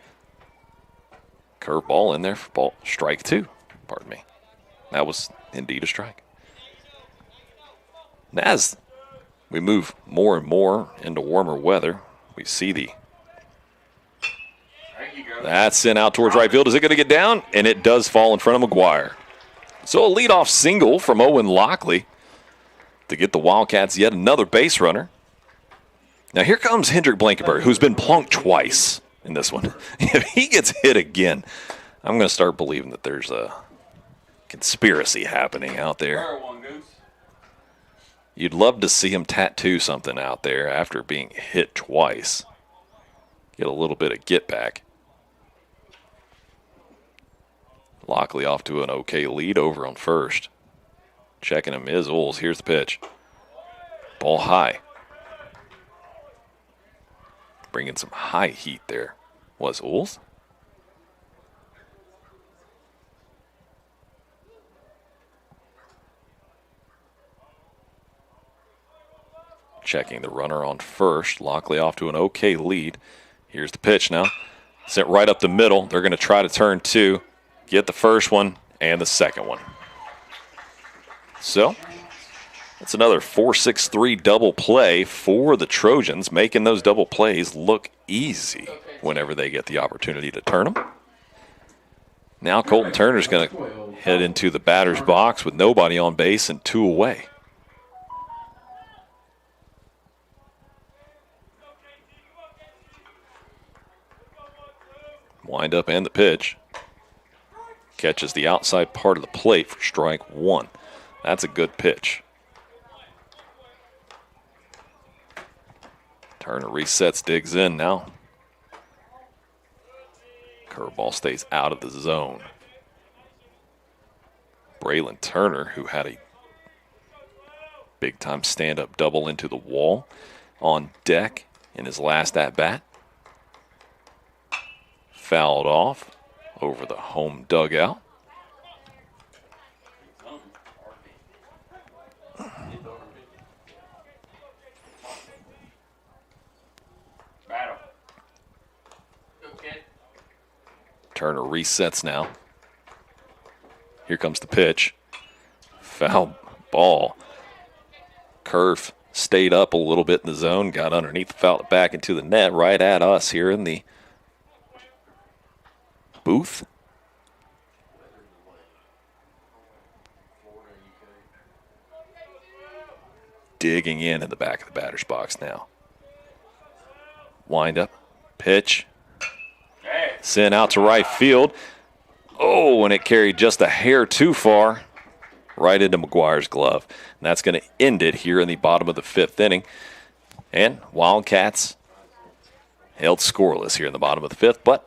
Curveball in there for ball strike 2. Pardon me. That was indeed a strike. And as we move more and more into warmer weather, we see that's sent out towards right field. Is it going to get down? And it does fall in front of McGuire. So a leadoff single from Owen Lockley to get the Wildcats yet another base runner. Now here comes Hendrick Blankenberg, who's been plunked twice in this one. If he gets hit again, I'm going to start believing that there's a conspiracy happening out there. You'd love to see him tattoo something out there after being hit twice. Get a little bit of get back. Lockley off to an okay lead over on first. Checking him is Oles. Here's the pitch. Ball high. Bringing some high heat there. Was Oles? Checking the runner on first. Lockley off to an okay lead. Here's the pitch now. Sent right up the middle. They're going to try to turn 2. Get the first one and the second one. So that's another 4-6-3 double play for the Trojans, making those double plays look easy whenever they get the opportunity to turn them. Now Colton Turner's going to head into the batter's box with nobody on base and 2 away. Wind up and the pitch. Catches the outside part of the plate for strike 1. That's a good pitch. Turner resets, digs in now. Curveball stays out of the zone. Braylon Turner, who had a big-time stand-up double into the wall, on deck in his last at-bat. Fouled off over the home dugout. Turner resets now. Here comes the pitch. Foul ball. Curve stayed up a little bit in the zone, got underneath, fouled it back into the net right at us here in the booth. Digging in the back of the batter's box now. Wind up, pitch. Sent out to right field. Oh, and it carried just a hair too far right into McGuire's glove. And that's going to end it here in the bottom of the 5th inning. And Wildcats held scoreless here in the bottom of the 5th, but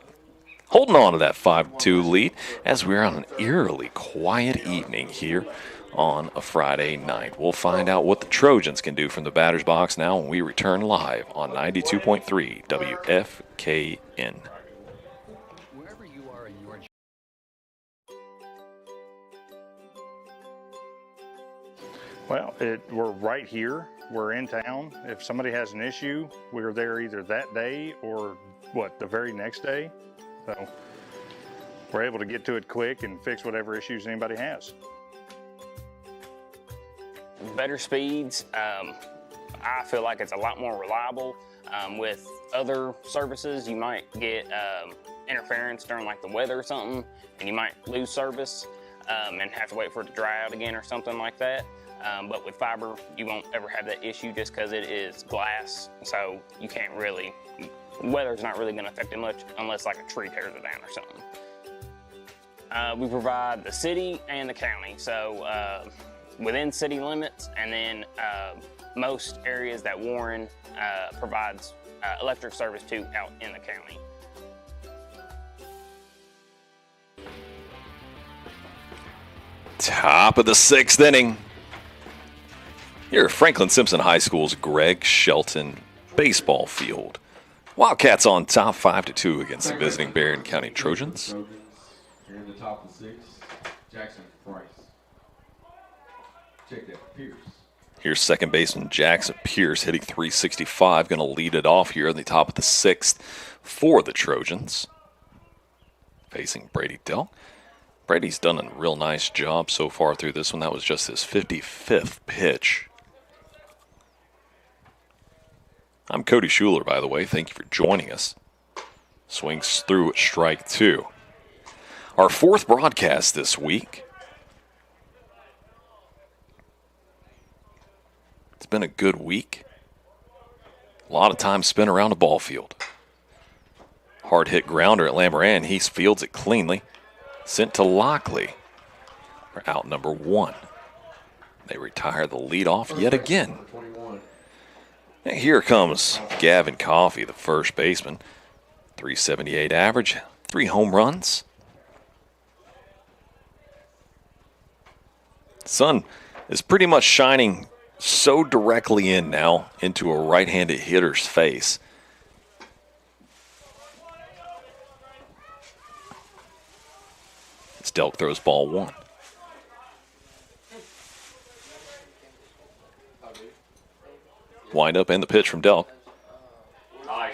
holding on to that 5-2 lead as we're on an eerily quiet evening here on a Friday night. We'll find out what the Trojans can do from the batter's box now when we return live on 92.3 WFKN. Well, we're right here. We're in town. If somebody has an issue, we're there either that day or the very next day. So we're able to get to it quick and fix whatever issues anybody has. better speeds. I feel like it's a lot more reliable. With other services, you might get interference during like the weather or something, and you might lose service and have to wait for it to dry out again or something like that. But with fiber, you won't ever have that issue just because it is glass, so you can't really, weather's not really going to affect it much unless like a tree tears it down or something. We provide the city and the county, so within city limits, and then most areas that Warren provides electric service to out in the county. Top of the 6th inning. Here at Franklin-Simpson High School's Greg Shelton baseball field. Wildcats on top 5-2 against the visiting Barren County Trojans. Here in the top of the 6th, Jackson Price. Check that, Pierce. Here's second baseman Jackson Pierce hitting .365, going to lead it off here in the top of the 6th for the Trojans. Facing Brady Delk. Brady's done a real nice job so far through this one. That was just his 55th pitch. I'm Cody Schuler, by the way. Thank you for joining us. Swings through at strike 2. Our 4th broadcast this week. It's been a good week. A lot of time spent around the ball field. Hard hit grounder at Lamoran. He fields it cleanly. Sent to Lockley for out number 1. They retire the leadoff yet again. And here comes Gavin Coffey, the first baseman. .378 average, 3 home runs. Sun is pretty much shining so directly in now into a right-handed hitter's face. Delk throws ball 1. Wind up and the pitch from Delk.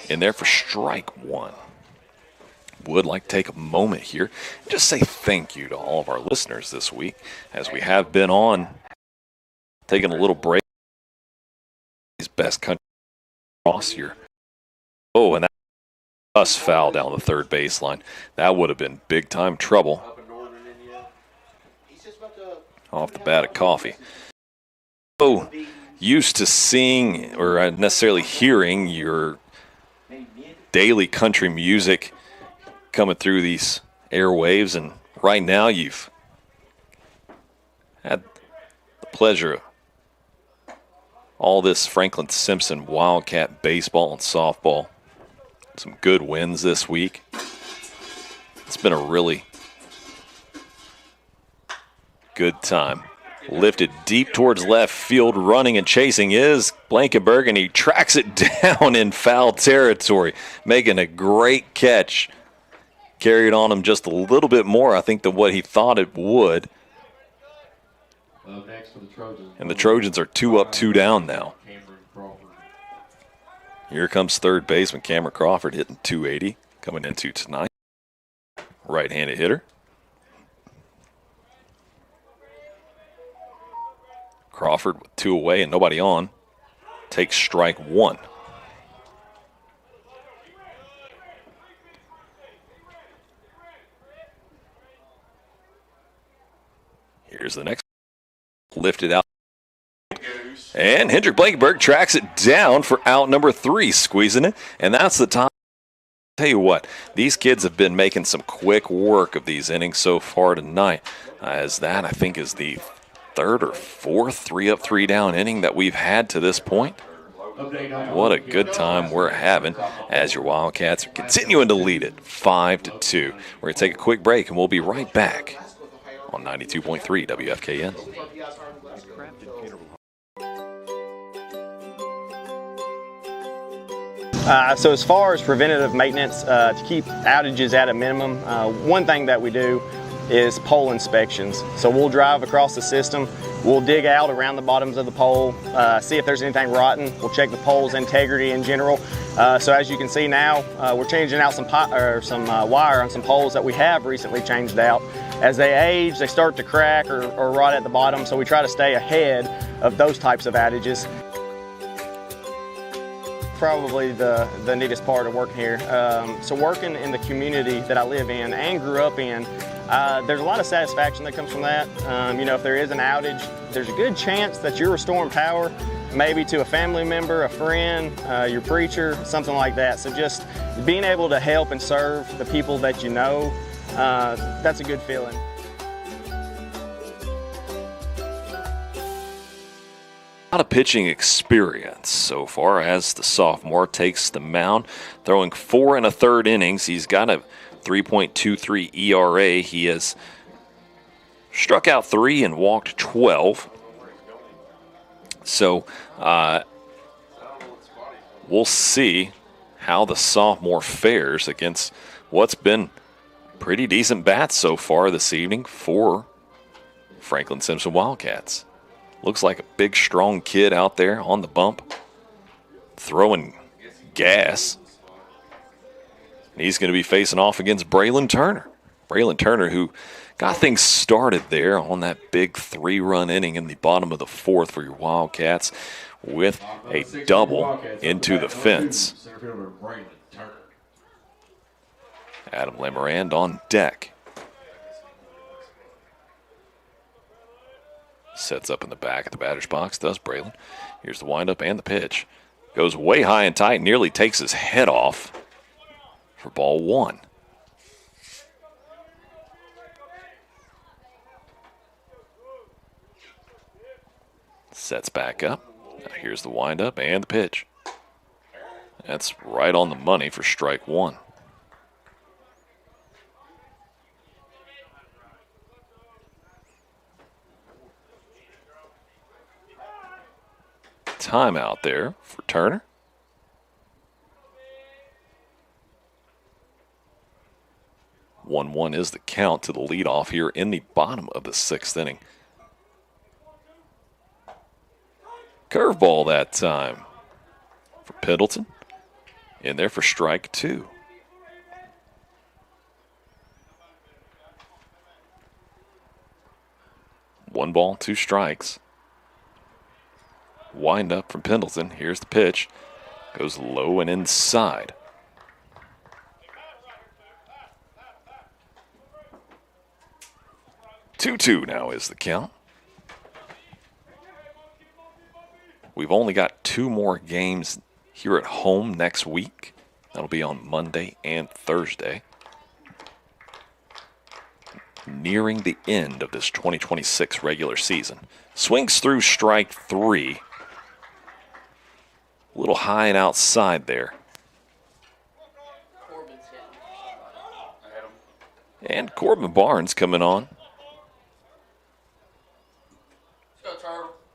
In there for strike 1. Would like to take a moment here and just say thank you to all of our listeners this week, as we have been on taking a little break. These best country across here. Oh, and that us foul down the third baseline. That would have been big time trouble. Off the bat of Coffee. So used to seeing or necessarily hearing your daily country music coming through these airwaves, and right now you've had the pleasure of all this Franklin-Simpson Wildcat baseball and softball. Some good wins this week. It's been a really good time. Lifted deep towards left field, running and chasing is Blankenberg, and he tracks it down in foul territory, making a great catch. Carried on him just a little bit more, I think, than what he thought it would. Next for the Trojans. And the Trojans are 2 up, 2 down now. Here comes third baseman Cameron Crawford hitting .280 coming into tonight. Right-handed hitter. Crawford with 2 away and nobody on. Takes strike 1. Here's the next. Lifted out. And Hendrick Blankenberg tracks it down for out number 3, squeezing it. And that's the time. Tell you what, these kids have been making some quick work of these innings so far tonight. As that, I think, is the 3rd or 4th 3 up, 3 down inning that we've had to this point. What a good time we're having as your Wildcats are continuing to lead it 5-2. We're going to take a quick break and we'll be right back on 92.3 WFKN. So as far as preventative maintenance, to keep outages at a minimum, one thing that we do is pole inspections. So we'll drive across the system, we'll dig out around the bottoms of the pole, see if there's anything rotten, we'll check the pole's integrity in general. So as you can see now, we're changing out some wire on some poles that we have recently changed out. As they age, they start to crack or rot at the bottom, so we try to stay ahead of those types of outages. Probably the neatest part of working here. So working in the community that I live in and grew up in, there's a lot of satisfaction that comes from that. You know, if there is an outage, there's a good chance that you're restoring power, maybe to a family member, a friend, your preacher, something like that. So just being able to help and serve the people that you know, that's a good feeling. A lot of pitching experience so far as the sophomore takes the mound, throwing 4 1/3 innings. He's got a 3.23 ERA. He has struck out 3 and walked 12. So we'll see how the sophomore fares against what's been pretty decent bats so far this evening for Franklin-Simpson Wildcats. Looks like a big, strong kid out there on the bump, throwing gas. And he's going to be facing off against Braylon Turner. Braylon Turner, who got things started there on that big 3-run inning in the bottom of the 4th for your Wildcats with a double into the fence. Adam Lemarand on deck. Sets up in the back of the batter's box, does Braylon. Here's the windup and the pitch. Goes way high and tight, nearly takes his head off for ball 1. Sets back up. Now here's the windup and the pitch. That's right on the money for strike 1. Timeout there for Turner. One is the count to the leadoff here in the bottom of the 6th inning. Curveball that time for Pendleton. In there for strike 2. One ball, 2 strikes. Wind up from Pendleton. Here's the pitch. Goes low and inside. Two now is the count. We've only got 2 more games here at home next week. That'll be on Monday and Thursday. Nearing the end of this 2026 regular season. Swings through strike 3. A little high and outside there. And Corbin Barnes coming on.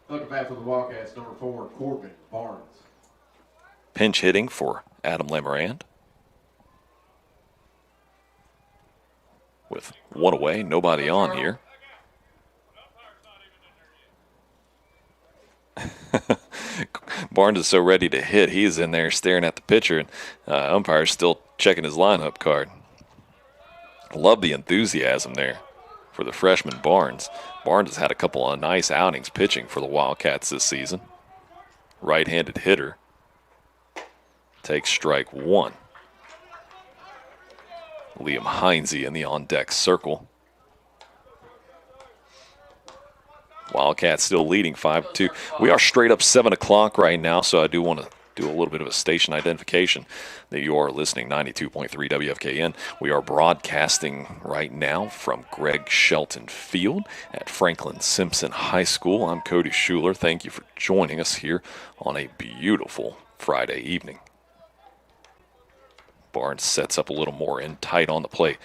Looking back for the Wildcats, number 4, Corbin Barnes. Pinch hitting for Adam Lemarand. With 1 away, nobody on here. Barnes is so ready to hit. He's in there staring at the pitcher, and umpire's still checking his lineup card. Love the enthusiasm there for the freshman Barnes. Barnes has had a couple of nice outings pitching for the Wildcats this season. Right-handed hitter. Takes strike 1. Liam Heinze in the on-deck circle. Wildcats still leading 5-2. We are straight up 7 o'clock right now, so I do want to do a little bit of a station identification that you are listening 92.3 WFKN. We are broadcasting right now from Greg Shelton Field at Franklin-Simpson High School. I'm Cody Schuler. Thank you for joining us here on a beautiful Friday evening. Barnes sets up a little more in tight on the plate.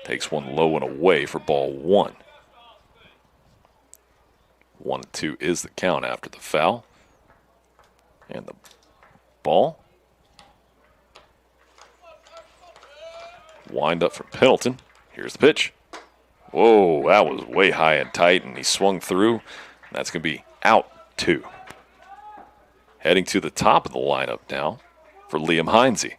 Takes one low and away for ball 1. 1-2 is the count after the foul. And the ball. Wind up from Pendleton. Here's the pitch. Whoa, that was way high and tight, and he swung through. That's going to be out 2. Heading to the top of the lineup now for Liam Heinze.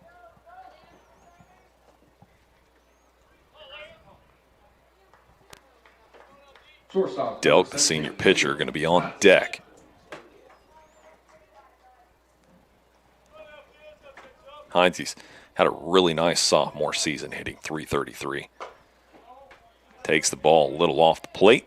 Delk, the senior pitcher, going to be on deck. Heinze's had a really nice sophomore season, hitting .333. Takes the ball a little off the plate.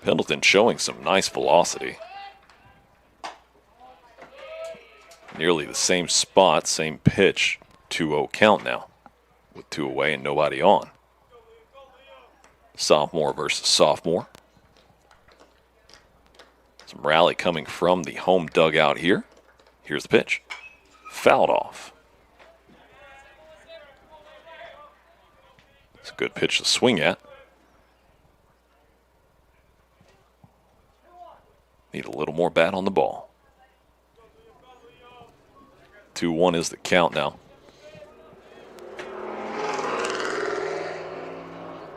Pendleton showing some nice velocity. Nearly the same spot, same pitch. 2-0 count now with 2 away and nobody on. Sophomore versus sophomore. Some rally coming from the home dugout here. Here's the pitch. Fouled off. It's a good pitch to swing at. Need a little more bat on the ball. 2-1 is the count now.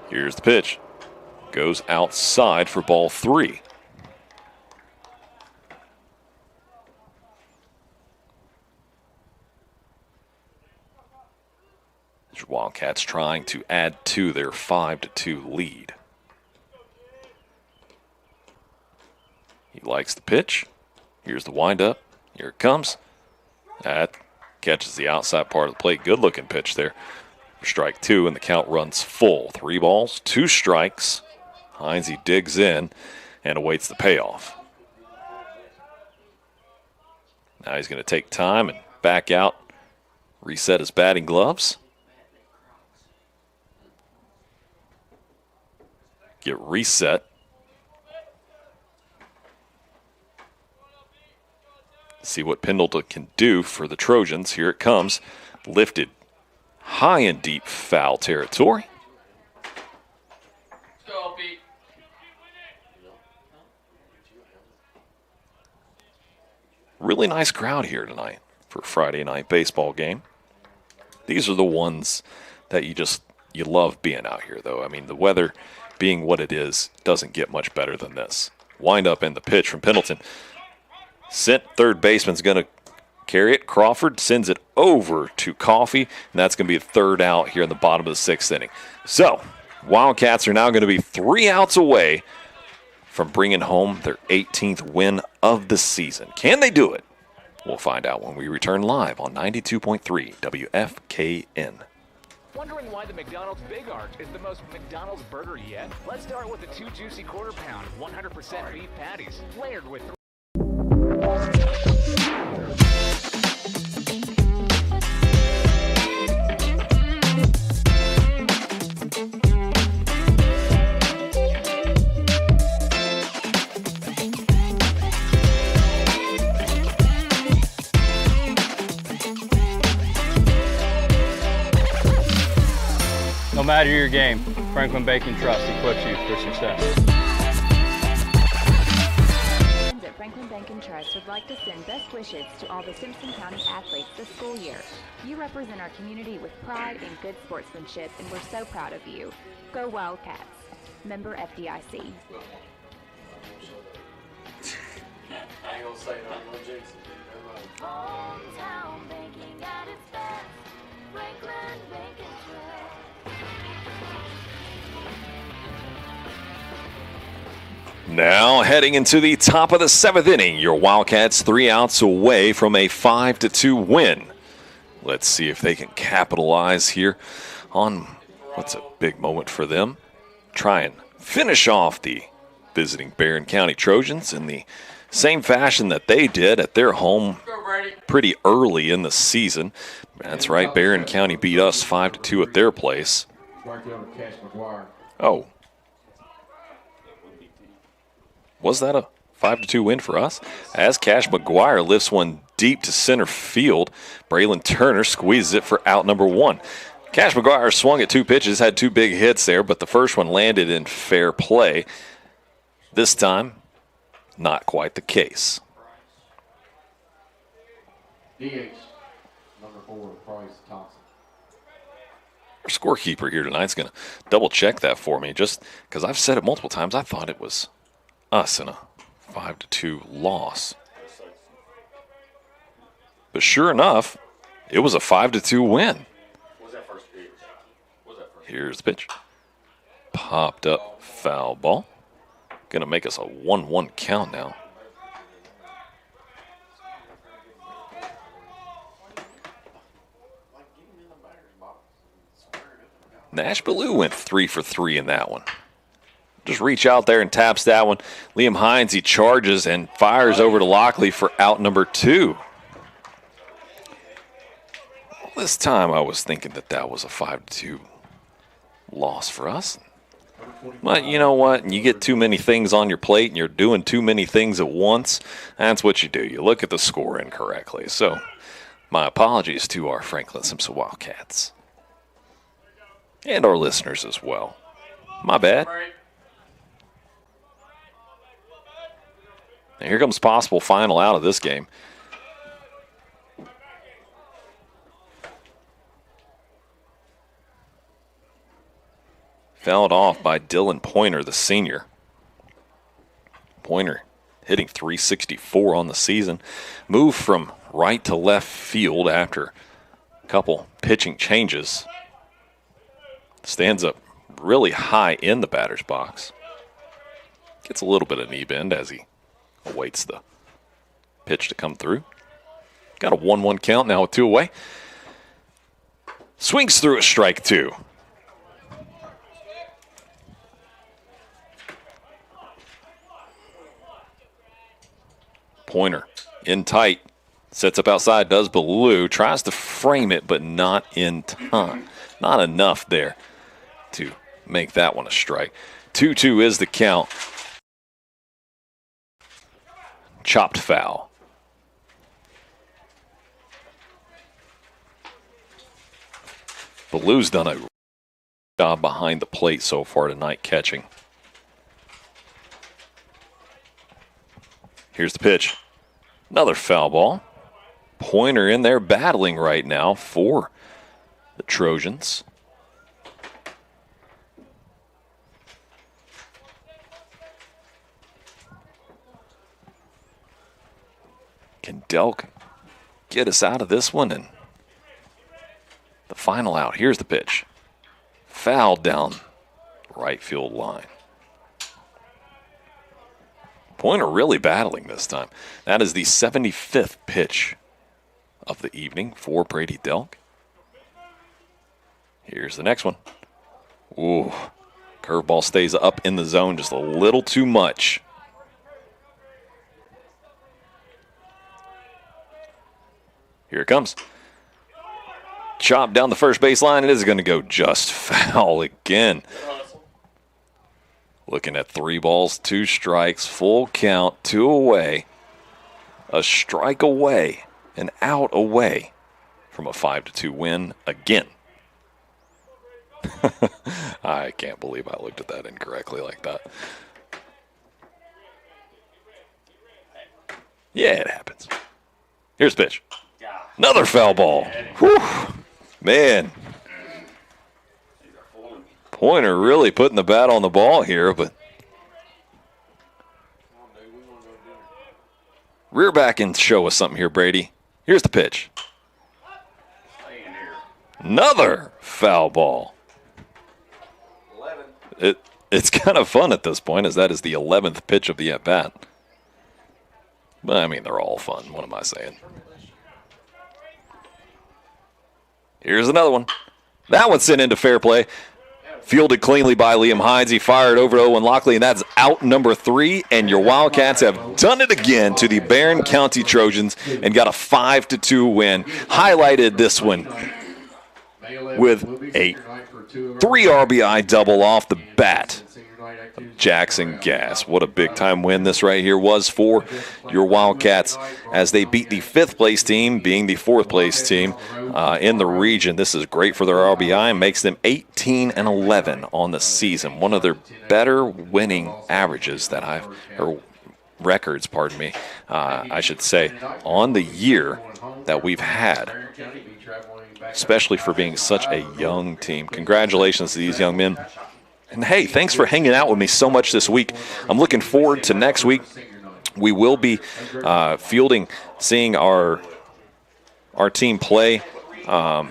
Here's the pitch. Goes outside for ball 3. The Wildcats trying to add to their 5-2 lead. He likes the pitch. Here's the windup. Here it comes. That catches the outside part of the plate. Good looking pitch there. Strike 2, and the count runs full. 3 balls, 2 strikes. Heinze digs in and awaits the payoff. Now he's going to take time and back out, reset his batting gloves. Get reset. See what Pendleton can do for the Trojans. Here it comes. Lifted high and deep, foul territory. Really nice crowd here tonight for a Friday night baseball game. These are the ones that you love being out here, though. I mean, the weather being what it is doesn't get much better than this. Wind up and the pitch from Pendleton. Sent third baseman's going to carry it. Crawford sends it over to Coffey, and that's going to be a 3rd out here in the bottom of the 6th inning. So, Wildcats are now going to be 3 outs away from bringing home their 18th win of the season. Can they do it? We'll find out when we return live on 92.3 WFKN. Wondering why the McDonald's Big Arch is the most McDonald's burger yet? Let's start with the 2 juicy quarter-pound, 100% beef patties, layered with No matter your game, Franklin Bacon Trust equips you for success. At Franklin Bank and Trust would like to send best wishes to all the Simpson County athletes this school year. You represent our community with pride and good sportsmanship, and we're so proud of you. Go Wildcats. Member FDIC. I ain't gonna say it, I'm gonna jinx it. Hometown banking at its best. Franklin Bank and Trust. Now heading into the top of the 7th inning, your Wildcats 3 outs away from a 5-2 win. Let's see if they can capitalize here on what's a big moment for them. Try and finish off the visiting Barren County Trojans in the same fashion that they did at their home pretty early in the season. That's right, Barren County beat us 5-2 at their place. Oh. Was that a 5-2 win for us? As Cash McGuire lifts one deep to center field, Braylon Turner squeezes it for out number 1. Cash McGuire swung at 2 pitches, had 2 big hits there, but the first one landed in fair play. This time, not quite the case. DH, number 4, Price Thompson. Our scorekeeper here tonight is going to double check that for me, just because I've said it multiple times. I thought it was us in a 5-2 loss. But sure enough, it was a 5-2 win. Here's the pitch. popped up foul ball. Going to make us a 1-1 count now. Nash-Ballou went 3 for 3 in that one. Just reach out there and taps that one. Liam Hines, he charges and fires over to Lockley for out number 2. All this time I was thinking that was a 5-2 loss for us. But you know what? You get too many things on your plate and you're doing too many things at once. That's what you do. You look at the score incorrectly. So my apologies to our Franklin-Simpson Wildcats. And our listeners as well. My bad. And here comes possible final out of this game. Fouled off by Dylan Pointer, the senior. Pointer hitting .364 on the season. Moved from right to left field after a couple pitching changes. Stands up really high in the batter's box. Gets a little bit of knee bend as he awaits the pitch to come through. Got a 1-1 count now with 2 away. Swings through a strike 2. Pointer in tight. Sets up outside, does Ballou. Tries to frame it, but not in time. Not enough there to make that one a strike. 2-2 is the count. Chopped foul. Ballou's done a job behind the plate so far tonight catching. Here's the pitch. Another foul ball. Pointer in there battling right now for the Trojans. Can Delk get us out of this one? And the final out. Here's the pitch. Foul down right field line. Pointer really battling this time. That is the 75th pitch of the evening for Brady Delk. Here's the next one. Ooh, curveball stays up in the zone just a little too much. Here it comes. Chop down the first baseline. It is going to go just foul again. Looking at 3 balls, 2 strikes, full count, 2 away. A strike away, an out away from a 5-2 win again. I can't believe I looked at that incorrectly like that. Yeah, it happens. Here's the pitch. Another foul ball. Whew. Man. Pointer really putting the bat on the ball here, but rear back and show us something here, Brady. Here's the pitch. Another foul ball. It's kind of fun at this point, as that is the 11th pitch of the at-bat. But, I mean, they're all fun. What am I saying? Here's another one. That one's sent into fair play. Fielded cleanly by Liam Hines. He fired over to Owen Lockley, and that's out number 3. And your Wildcats have done it again to the Barren County Trojans and got a 5-2 win. Highlighted this one with a 3 RBI double off the bat. Jackson Gass. What a big-time win this right here was for your Wildcats as they beat the 5th place team, being the 4th place team in the region. This is great for their RBI and makes them 18-11 on the season. One of their better winning averages that records, pardon me, I should say, on the year that we've had, especially for being such a young team. Congratulations to these young men. And hey, thanks for hanging out with me so much this week. I'm looking forward to next week. We will be seeing our team play on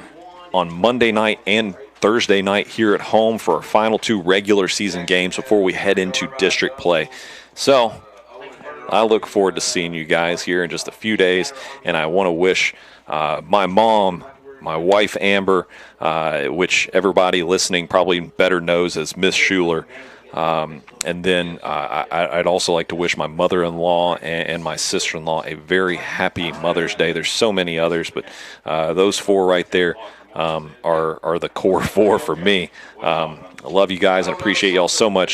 Monday night and Thursday night here at home for our final 2 regular season games before we head into district play. So I look forward to seeing you guys here in just a few days, and I want to wish my mom, my wife Amber, which everybody listening probably better knows as Miss Schuler, and then I'd also like to wish my mother-in-law and my sister-in-law a very happy Mother's Day. There's so many others, but those 4 right there are the core 4 for me. I love you guys and appreciate y'all so much.